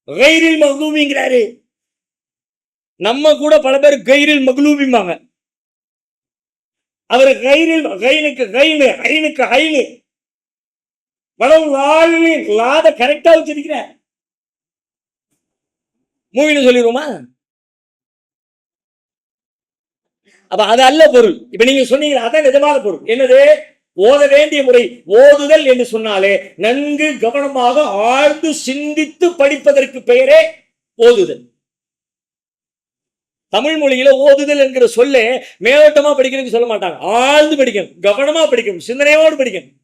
கைரில் மக்லூபிங்கிறாரு. நம்ம கூட பல பேர் கைரில் மக்லூபிம்பாங்க. அவர் கைரில் கைனுக்கு கைனு ஐனுக்கு ஐனு வளவு வாழ்வின் லாத கரெக்டா வச்சிருக்கிற மூவின்னு சொல்லிடுவோமா? அப்ப அது அல்ல பொருள். இப்ப நீங்க சொன்னீங்க அதான் நிஜமான பொருள். என்னது? ஓத வேண்டிய முறை. ஓதுதல் என்று சொன்னாலே நன்கு கவனமாக ஆழ்ந்து சிந்தித்து படிப்பதற்கு பெயரே ஓதுதல். தமிழ் மொழியில ஓதுதல் என்கிற சொல்ல மேலோட்டமா படிக்கிறதுக்கு சொல்ல மாட்டாங்க. ஆழ்ந்து படிக்கணும், கவனமா படிக்கணும், சிந்தனையோடு படிக்கணும்.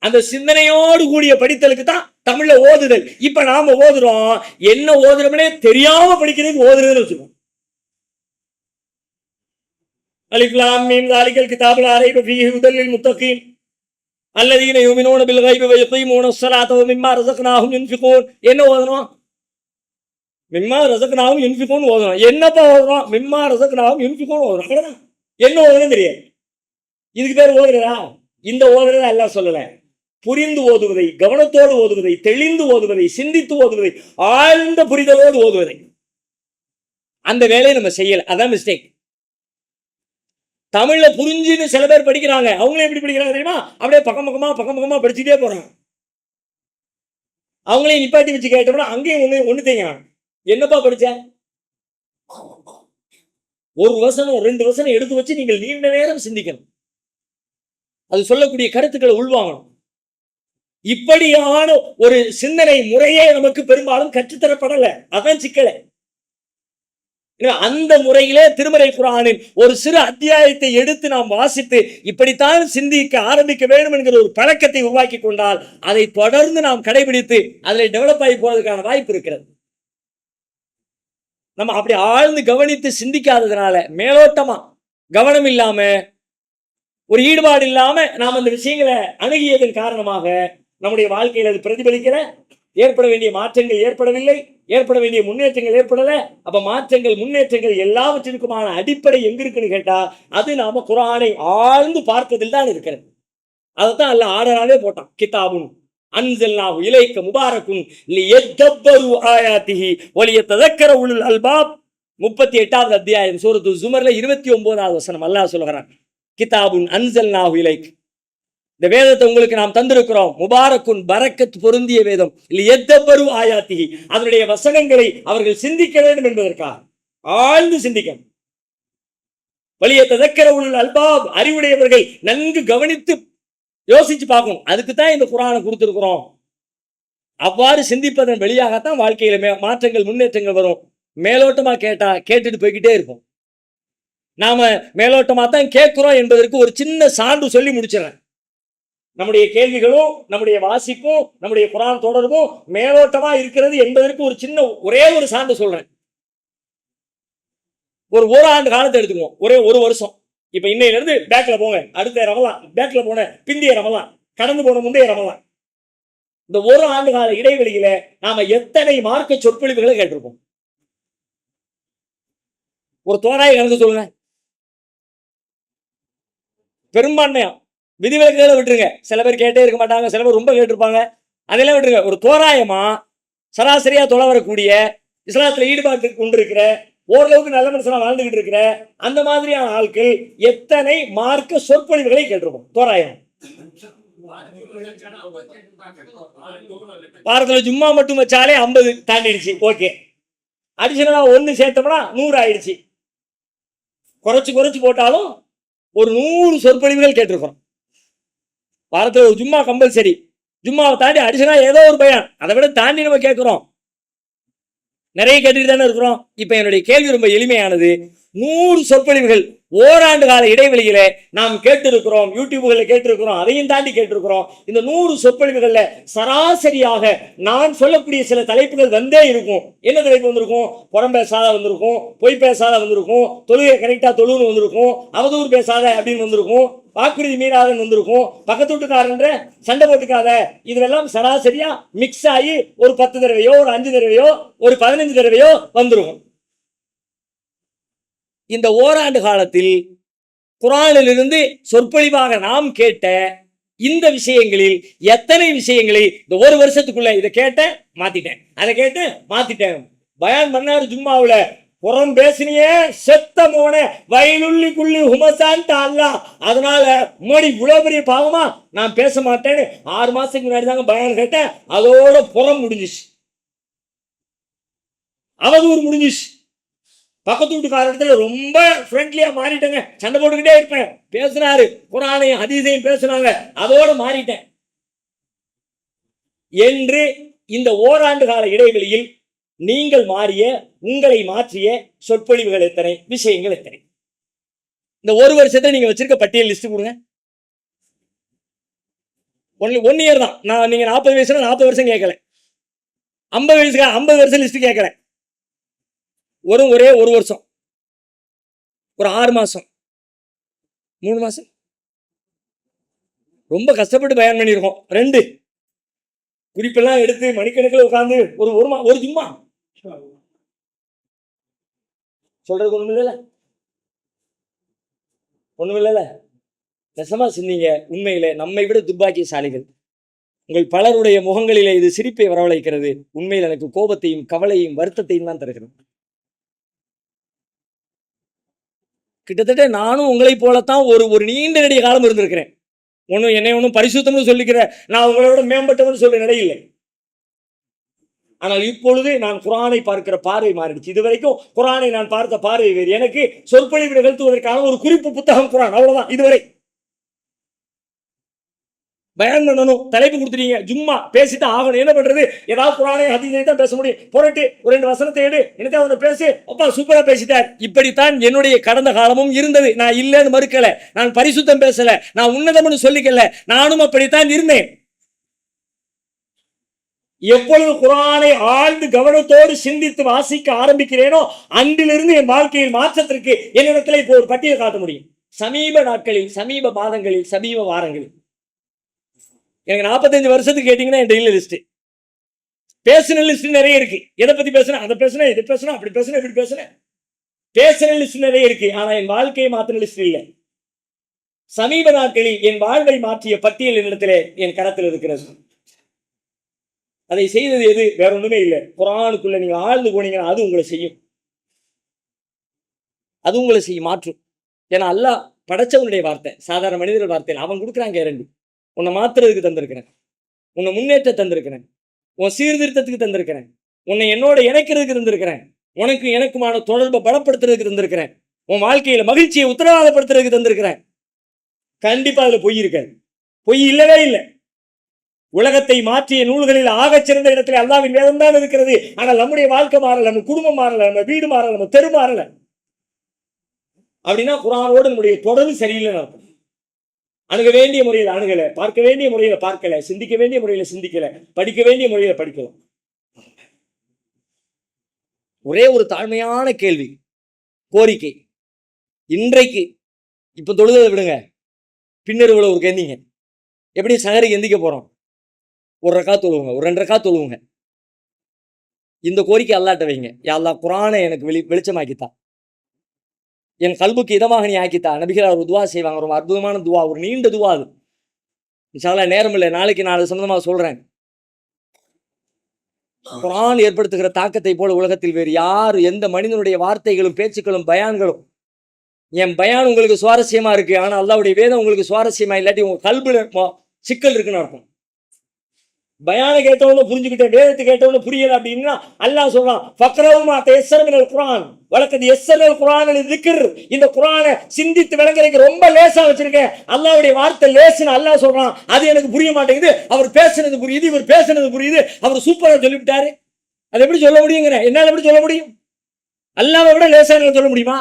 அந்த சிந்தனையோடு கூடிய படித்தலுக்கு தான் தமிழ்ல ஓதுதல். இப்ப நாம ஓதுறோம், என்ன ஓதுறோம்னே தெரியாம படிக்கிறதுக்கு ஓதுறதுன்னு வச்சுக்கோம். அலிஃப் லாம் மீம் ஸாலிகல் கிதாபுல் லா ரைப ஃபீஹி ஹுதல் லில் முத்தகீன் அல்லதீன யுமினூன பில் கைபி வ யகீமூன ஸ்ஸலாத வ மிம்மா ரஸக்னாஹும் யுன்ஃபிகூன். என்ன ஓதுறோம்? மிம்மா ரஸக்னாஹும் யுன்ஃபிகூன் ஓதுறோம். என்னப்பா ஓதுறோம்? மிம்மா ரஸக்னாஹும் யுன்ஃபிகூன் ஓதுறோம். அவ்வளவுதான். என்ன ஓதுறதுன்னு தெரியாது. இதுக்கு பேர் ஓதுறதா? இந்த ஓதுறதை அல்லாஹ் சொல்லல. புரிந்து ஓதுவதை, கவனத்தோடு ஓதுவதை, தெளிந்து ஓதுவதை, சிந்தித்து ஓதுவதை, ஆழ்ந்த புரிதலோடு ஓதுவதை, அந்த வேலையை நம்ம செய்யல. அதான் மிஸ்டேக். தமிழ்ல புரிஞ்சுன்னு சில பேர் படிக்கிறாங்க. அவங்களும் எப்படி படிக்கிறாங்க தெரியுமா? அப்படியே பக்கம் பக்கமா படிச்சுட்டே போறாங்க. அவங்களையும் நிப்பாட்டி வச்சு கேட்டோம்னா அங்கேயும் ஒண்ணு தெரியும். என்னப்பா படிச்ச? ஒரு வசனம் 2 வசனம் எடுத்து வச்சு நீங்கள் நீண்ட நேரம் சிந்திக்கணும். அது சொல்லக்கூடிய கருத்துக்களை உள்வாங்கணும். இப்படியான ஒரு சிந்தனை முறையே நமக்கு பெரும்பாலும் கற்றுத்தரப்படல. அதான் சிக்கலை. அந்த முறையிலே திருமறை குர்ஆனின் ஒரு சிறு அத்தியாயத்தை எடுத்து நாம் வாசித்து இப்படித்தான் சிந்திக்க ஆரம்பிக்க வேண்டும் என்கிற ஒரு பழக்கத்தை உருவாக்கி கொண்டால் அதை தொடர்ந்து நாம் கடைபிடித்து அதில் டெவலப் ஆகி போவதற்கான வாய்ப்பு இருக்கிறது. நம்ம அப்படி ஆழ்ந்து கவனித்து சிந்திக்காததுனால, மேலோட்டமா கவனம் இல்லாம, ஒரு ஈடுபாடு இல்லாம நாம் அந்த விஷயங்களை அணுகியதன் காரணமாக நம்முடைய வாழ்க்கையில் அது பிரதிபலிக்கிற, ஏற்பட வேண்டிய மாற்றங்கள் ஏற்படவில்லை, ஏற்பட வேண்டிய முன்னேற்றங்கள் ஏற்படல. அப்ப மாற்றங்கள் முன்னேற்றங்கள் எல்லாவற்றிற்குமான அடிப்படை எங்க இருக்குன்னு கேட்டா அது நாம குர்ஆனை ஆழ்ந்து பார்ப்பதில் தான் இருக்கிறது. அதைத்தான் அல்லாஹ் ஆர்டராவே போட்டான். கிதாபுன் அன்ஸல்னாஹு இலைக்க முபாரக்குன் லியதப்பரு ஆயாத்திஹி வலியததக்கர உலுல் அல்பாப். 38வது அத்தியாயம் சூரத்து ஸுமர்ல 29வது வசனம் அல்லாஹ் சொல்கிறான். கிதாபுன் அன்ஸல்னாஹு இலைக்க, இந்த வேதத்தை உங்களுக்கு நாம் தந்திருக்கிறோம். முபாரக்குன் பரக்கத் பொருந்திய வேதம். லியதப்பரு ஆயாத்திஹி, அதனுடைய வசனங்களை அவர்கள் சிந்திக்க வேண்டும் என்பதற்காக ஆழ்ந்து சிந்திக்கணும். வலியததக்கர உலுல் அல்பாப், அறிவுடையவர்கள் நன்கு கவனித்து யோசிச்சு பார்க்கணும். அதுக்கு தான் இந்த குர்ஆனை கொடுத்திருக்கிறோம். அவ்வாறு சிந்திப்பதன் வெளியாகத்தான் வாழ்க்கையில மாற்றங்கள் முன்னேற்றங்கள் வரும். மேலோட்டமா கேட்டா கேட்டுட்டு போய்கிட்டே இருப்போம். நாம மேலோட்டமா தான் கேட்கிறோம் என்பதற்கு ஒரு சின்ன சான்று சொல்லி முடிச்சிடறேன். நம்முடைய கேள்விகளும் நம்முடைய வாசிப்பும் நம்முடைய குர்ஆன் தொடர்பும் மேலோட்டமா இருக்கிறது என்பதற்கு ஒரு சின்ன ஒரே ஒரு சான்று சொல்றேன். ஒரு ஆண்டு காலத்தை எடுத்துக்குவோம். ஒரு வருஷம். இப்ப இன்னையில இருந்து பேக்ல போங்க, அடுத்த ரமலான், பேக்ல போன பிந்திய ரமலான், கடந்து போன முந்தைய ரமலான், இந்த ஒரு ஆண்டு கால இடைவெளியில நாம எத்தனை மார்க்க சொற்பொழிவுகளை கேட்டிருப்போம்? ஒரு தோராய கணக்கு சொல்லுங்க. பெரும்பான்மையா விதிவிலக்குகளை விட்டுருங்க. சில பேர் கேட்டே இருக்க மாட்டாங்க, சில பேர் ரொம்ப கேட்டிருப்பாங்க, அதெல்லாம் விட்டுருங்க. ஒரு தோராயமா சராசரியா தொலை வரக்கூடிய, இஸ்லாத்துல ஈடுபாட்டு கொண்டு இருக்கிற, ஓரளவுக்கு நல்ல மனுஷனா வாழ்ந்துகிட்டு இருக்கிற அந்த மாதிரியான ஆட்கள் எத்தனை மார்க்க சொற்பொழிவுகளை கேட்டிருப்போம்? தோராயம். வாரத்துல ஜும்மா மட்டும் வச்சாலே 50 தாண்டிடுச்சு. ஓகே, அடிஷனலா 1 சேர்த்தோம்னா 100 ஆயிடுச்சு. குறைச்சு போட்டாலும் ஒரு 100 சொற்பொழிவுகள் கேட்டிருக்கோம். வாரத்துல ஒரு ஜும்மா கம்பல்சரி. ஜும்மாவை தாண்டி அடிஷனா ஏதோ ஒரு பயான், அதை விட தாண்டி நம்ம கேட்கிறோம், நிறைய கேட்டுட்டு தானே இருக்கிறோம். இப்ப என்னுடைய கேள்வி ரொம்ப எளிமையானது. 100 சொற்பொழிவுகள் ஓராண்டு கால இடைவெளியில நாம் கேட்டிருக்கிறோம், யூடியூப்ல கேட்டிருக்கிறோம், அதையும் தாண்டி கேட்டிருக்கிறோம். இந்த 100 சொற்பொழிவுகள்ல சராசரியாக நான் சொல்லக்கூடிய சில தலைப்புகள் வந்தே இருக்கும். என்ன தலைப்பு வந்திருக்கும்? புறம் பேசாத வந்திருக்கும், பொய் பேசாத வந்திருக்கும், தொழுகை கரெக்டா தொழுன்னு வந்திருக்கும், அவதூறு பேசாத அப்படின்னு வந்திருக்கும், வாக்குறுதி மீறாதன்னு வந்திருக்கும், பக்கத்து வீட்டுக்காரன்ற சண்டை போட்டுக்காத. இதெல்லாம் சராசரியா மிக்ஸ் ஆகி ஒரு 10 தடவையோ, ஒரு 5 தடவையோ, ஒரு 15 தடவையோ வந்திருக்கும். இந்த ஓராண்டு காலத்தில் குர்ஆனிலிருந்து சொற்பொழிவாக நாம் கேட்ட இந்த விஷயங்களில் எத்தனை விஷயங்களை இந்த ஒரு வருஷத்துக்குள்ள இதை கேட்டேன் மாத்திட்டேன், அதை கேட்டேன் மாத்திட்டேன். பயான் பண்ணாரு ஜும்மாவுல, புறம் பேசினியே செத்த மோன வயலுள்ளி குள்ளி ஹுமசான்ட்டு அல்லா, அதனால மோடி இவ்வளவு பெரிய பாவமா நான் பேச மாட்டேன்னு 6 மாசத்துக்கு முன்னாடி தாங்க பயான் கேட்டேன். அதோட புறம் முடிஞ்சிச்சு, அவதூறு முடிஞ்சிச்சு. பக்கத்து வீட்டுக்கார இடத்துல ரொம்ப ஃப்ரெண்ட்லியா மாறிட்டேங்க, சண்டை போட்டுக்கிட்டே இருப்பேன். பேசினாரு குர்ஆனையும் ஹதீஸையும் பேசினாங்க, அதோட மாறிட்டேன் என்று இந்த ஓராண்டு கால இடைவெளியில் நீங்கள் மாறிய, உங்களை மாற்றிய சொற்பொழிவுகள் எத்தனை, விஷயங்கள் எத்தனை? இந்த ஒரு வருஷத்தை நீங்க வச்சிருக்க பட்டியல் லிஸ்ட் கொடுங்க. ஒன் இயர் தான். நான் நீங்க 40 வயசுல 40 வருஷம் கேட்கல, 50 வயசுக்கு 50 வருஷம் லிஸ்ட் கேட்கல. ஒரே ஒரு வருஷம், ஒரு 6 மாசம், 3 மாசம் ரொம்ப கஷ்டப்பட்டு பயன் பண்ணியிருக்கோம். 2 குறிப்பெல்லாம் எடுத்து மணிக்கணக்கில் உட்கார்ந்து ஒரு ஜும்மா சொல்றது ஒண்ணும் இல்லைல்ல. நெசமா சிந்திங்க. உண்மையிலே நம்மை விட துர்பாக்கியசாலிகள். உங்கள் பலருடைய முகங்களிலே இது சிரிப்பை வரவழைக்கிறது. உண்மையில் எனக்கு கோபத்தையும் கவலையும் வருத்தத்தையும் தான் தருகிறது. கிட்டத்தட்ட நானும் உங்களை போலத்தான் ஒரு நீண்ட நெடிய காலம் இருந்திருக்கிறேன். என்னை ஒன்றும் பரிசுத்தம்னு சொல்லிக்கிறேன், நான் உங்களோட மேம்பட்டவன்னு சொல்ற நிலையில்லை. ஆனால் இப்பொழுது நான் குர்ஆனை பார்க்கிற பார்வை மாறிடுச்சு. இதுவரைக்கும் குர்ஆனை நான் பார்த்த பார்வை வேறு. எனக்கு சொற்பொழிவு நிகழ்த்துவதற்கான ஒரு குறிப்பு புத்தகம் குர்ஆன், அவ்வளவுதான். இதுவரை பயான் பண்ணணும், தலைப்பு கொடுத்துட்டீங்க, ஜும்மா பேசிட்டு ஆகணும். என்ன பண்றது? ஏதாவது குர்ஆனை ஹதீஸை தான் பேச முடியும். போட்டு ஒரு 2 வசனத்தை எடு, என்னத்தை அவனை பேசு, அப்பா சூப்பரா பேசிட்டார். இப்படித்தான் என்னுடைய கடந்த காலமும் இருந்தது. நான் இல்லைன்னு மறுக்கல, நான் பரிசுத்தம் பேசல, நான் உன்னதம்னு சொல்லிக்கல, நானும் அப்படித்தான் இருந்தேன். எப்பொழுது குர்ஆனை ஆழ்ந்து கவனத்தோடு சிந்தித்து வாசிக்க ஆரம்பிக்கிறேனோ அன்றிலிருந்து என் வாழ்க்கையில் மாற்றத்திற்கு என்னிடத்துல இப்போ ஒரு பட்டியல் காட்ட முடியும். சமீப நாட்களில், சமீப மாதங்களில், சமீப வாரங்களில் எனக்கு 45 வருஷத்துக்கு கேட்டீங்கன்னா என் டெய்லி லிஸ்ட், பேசின லிஸ்ட் நிறைய இருக்கு. எதை பத்தி பேசுனா, அதை பேசுனா, இதை பேசுனா, அப்படி பேசுனா, இப்படி பேசுனேன். பேசின லிஸ்ட் நிறைய இருக்கு, ஆனா என் வாழ்க்கையை மாத்தின லிஸ்ட் இல்லை. சமீப நாட்களில் என் வாழ்வை மாற்றிய பட்டியல் என்னிடத்திலே என் கரத்தில் இருக்கிறது. அதை செய்தது எது? வேற ஒண்ணுமே இல்லை. குர்ஆனுக்குள்ள நீங்க ஆழ்ந்து போனீங்கன்னா அது உங்களை செய்யும், அது உங்களை செய்யும், மாற்றும். ஏன்னா அல்லாஹ் படைச்சவனுடைய வார்த்தை, சாதாரண மனிதர்கள் வார்த்தையில் அவன் கொடுக்குறான் கேரண்டி. உன்னை மாத்துறதுக்கு தந்திருக்கிறேன், உன்னை முன்னேற்ற தந்திருக்கிறேன், உன் சீர்திருத்தத்துக்கு தந்திருக்கிறேன், உன்னை என்னோட இணைக்கிறதுக்கு தந்திருக்கிறேன், உனக்கு எனக்குமான தொடர்பை பலப்படுத்துறதுக்கு தந்திருக்கிறேன், உன் வாழ்க்கையில மகிழ்ச்சியை உத்தரவாதப்படுத்துறதுக்கு தந்திருக்கிறேன். கண்டிப்பா அதுல பொய் இருக்காது, பொய் இல்லவே இல்லை. உலகத்தை மாற்றிய நூல்களில் ஆகச்சிறந்த இடத்துல அல்லாஹ்வின் வேதம் தான் இருக்கிறது. ஆனால் நம்முடைய வாழ்க்கை மாறல, நம்ம குடும்பம் மாறல, நம்ம வீடு மாறல, நம்ம தெரு மாறல. அப்படின்னா குர்ஆனோடு நம்முடைய தொடர்பு சரியில்லைன்னு அர்த்தம். அணுக வேண்டிய முறையில் அணுகல, பார்க்க வேண்டிய முறையில பார்க்கல, சிந்திக்க வேண்டிய முறையில சிந்திக்கல, படிக்க வேண்டிய முறையில படிக்கலாம். ஒரே ஒரு தாழ்மையான கேள்வி, கோரிக்கை. இன்றைக்கு இப்ப தொழுதை விடுங்க, பின்னருவுல ஒரு கேந்தீங்க, எப்படி சஹருக்கு எந்திக்க போறோம்? 1 ரக்காத் தொழுவுங்க, ஒரு 2 ரக்காத் தொழுவுங்க. இந்த கோரிக்கை அல்லாஹ்ட்ட வைங்க. யா அல்லாஹ், குர்ஆனை எனக்கு வெளிச்சமாக்கித்தா, என் கல்புக்கு இதமாக நீ ஆக்கித்தா. நபிகள் ஒரு துவா செய்வாங்க, ரொம்ப அற்புதமான துவா, ஒரு நீண்ட துவா. அது இன்ஷா அல்லாஹ் நேரம் இல்லை, நாளைக்கு நான் சம்பந்தமாக சொல்றேன். குர்ஆன் ஏற்படுத்துகிற தாக்கத்தை போல உலகத்தில் வேறு யார், எந்த மனிதனுடைய வார்த்தைகளும் பேச்சுக்களும் பயான்களும். என் பயான் உங்களுக்கு சுவாரஸ்யமா இருக்கு, ஆனா அல்லாஹ்வுடைய வேதம் உங்களுக்கு சுவாரஸ்யமா இல்லாட்டி உங்க கல்புல சிக்கல் இருக்குன்னு அர்த்தம். பயானை கேட்டவன புரிஞ்சுக்கிட்டேன், வேதத்தை கேட்டவன புரியல அப்படின்னா அல்லாஹ் சொல்றான், ஃபக்ரவுமா தயஸ்ஸர மினல் குர்ஆன் வலக்கத் யஸ்ஸரல் குர்ஆன லிذிக்ர். இந்த குர்ஆனை சிந்தித்து விளங்குறதுக்கு ரொம்ப லேசா வச்சிருக்கேன். அல்லாஹ்வுடைய வார்த்தை லேசுன்னு அல்லாஹ் சொல்றான், அது எனக்கு புரிய மாட்டேங்குது. அவர் பேசுனது புரியுது, இவர் பேசுனது புரியுது, அவர் சூப்பரா சொல்லிவிட்டாரு. அது எப்படி சொல்ல முடியுங்கிற? என்னால எப்படி சொல்ல முடியும்? அல்லாஹ்வை விட லேசா சொல்ல முடியுமா?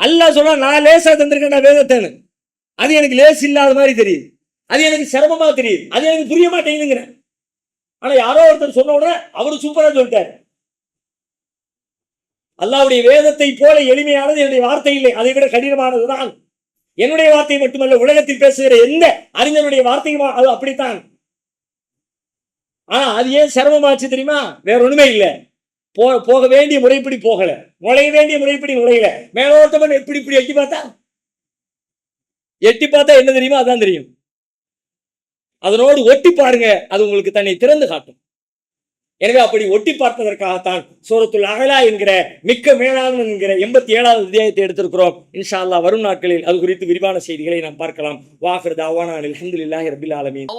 அல்லாஹ் சொல்றான், நான் லேசா தந்திருக்கேன் வேதத்தைன்னு. அது எனக்கு லேஸ் இல்லாத மாதிரி தெரியுது, அது எனக்கு சிரமமா தெரியுது, அது எனக்கு புரிய மாட்டேங்குதுங்கிற. ஆனா யாரோ ஒருத்தர் சொன்ன உடனே அவரு சூப்பரா சொல்லிட்டாரு. அல்லாஹ்வுடைய வேதத்தை போல எளிமையானது என்னுடைய வார்த்தை இல்லை, அதை விட கடினமானதுதான். என்னுடைய வார்த்தை மட்டுமல்ல, உலகத்தில் பேசுகிற எந்த அறிஞருடைய வார்த்தையும் அது அப்படித்தான். ஆனா அது ஏன் சிரமமாச்சு தெரியுமா? வேற ஒண்ணுமே இல்லை, போக வேண்டிய முறைப்படி போகல, நுழைய வேண்டிய முறைப்படி நுழையல. மேலோட்டமா எப்படி இப்படி எட்டி பார்த்தா என்ன தெரியுமோ அதான் தெரியும். அதனோடு ஒட்டி பாருங்க, அது உங்களுக்கு தன்னை திறந்து காட்டும். எனவே அப்படி ஒட்டி பார்ப்பதற்காகத்தான் சூரத்துல் அஅலா என்கிற மிக்க மேலான என்கிற 87வது அத்தியாயத்தை எடுத்திருக்கிறோம். இன்ஷா அல்லாஹ் வரும் நாட்களில் அது குறித்து விரிவான செய்திகளை நாம் பார்க்கலாம். வாஹிர் தஅவானா அல்ஹம்துலில்லாஹி ரப்பில் ஆலமீன்.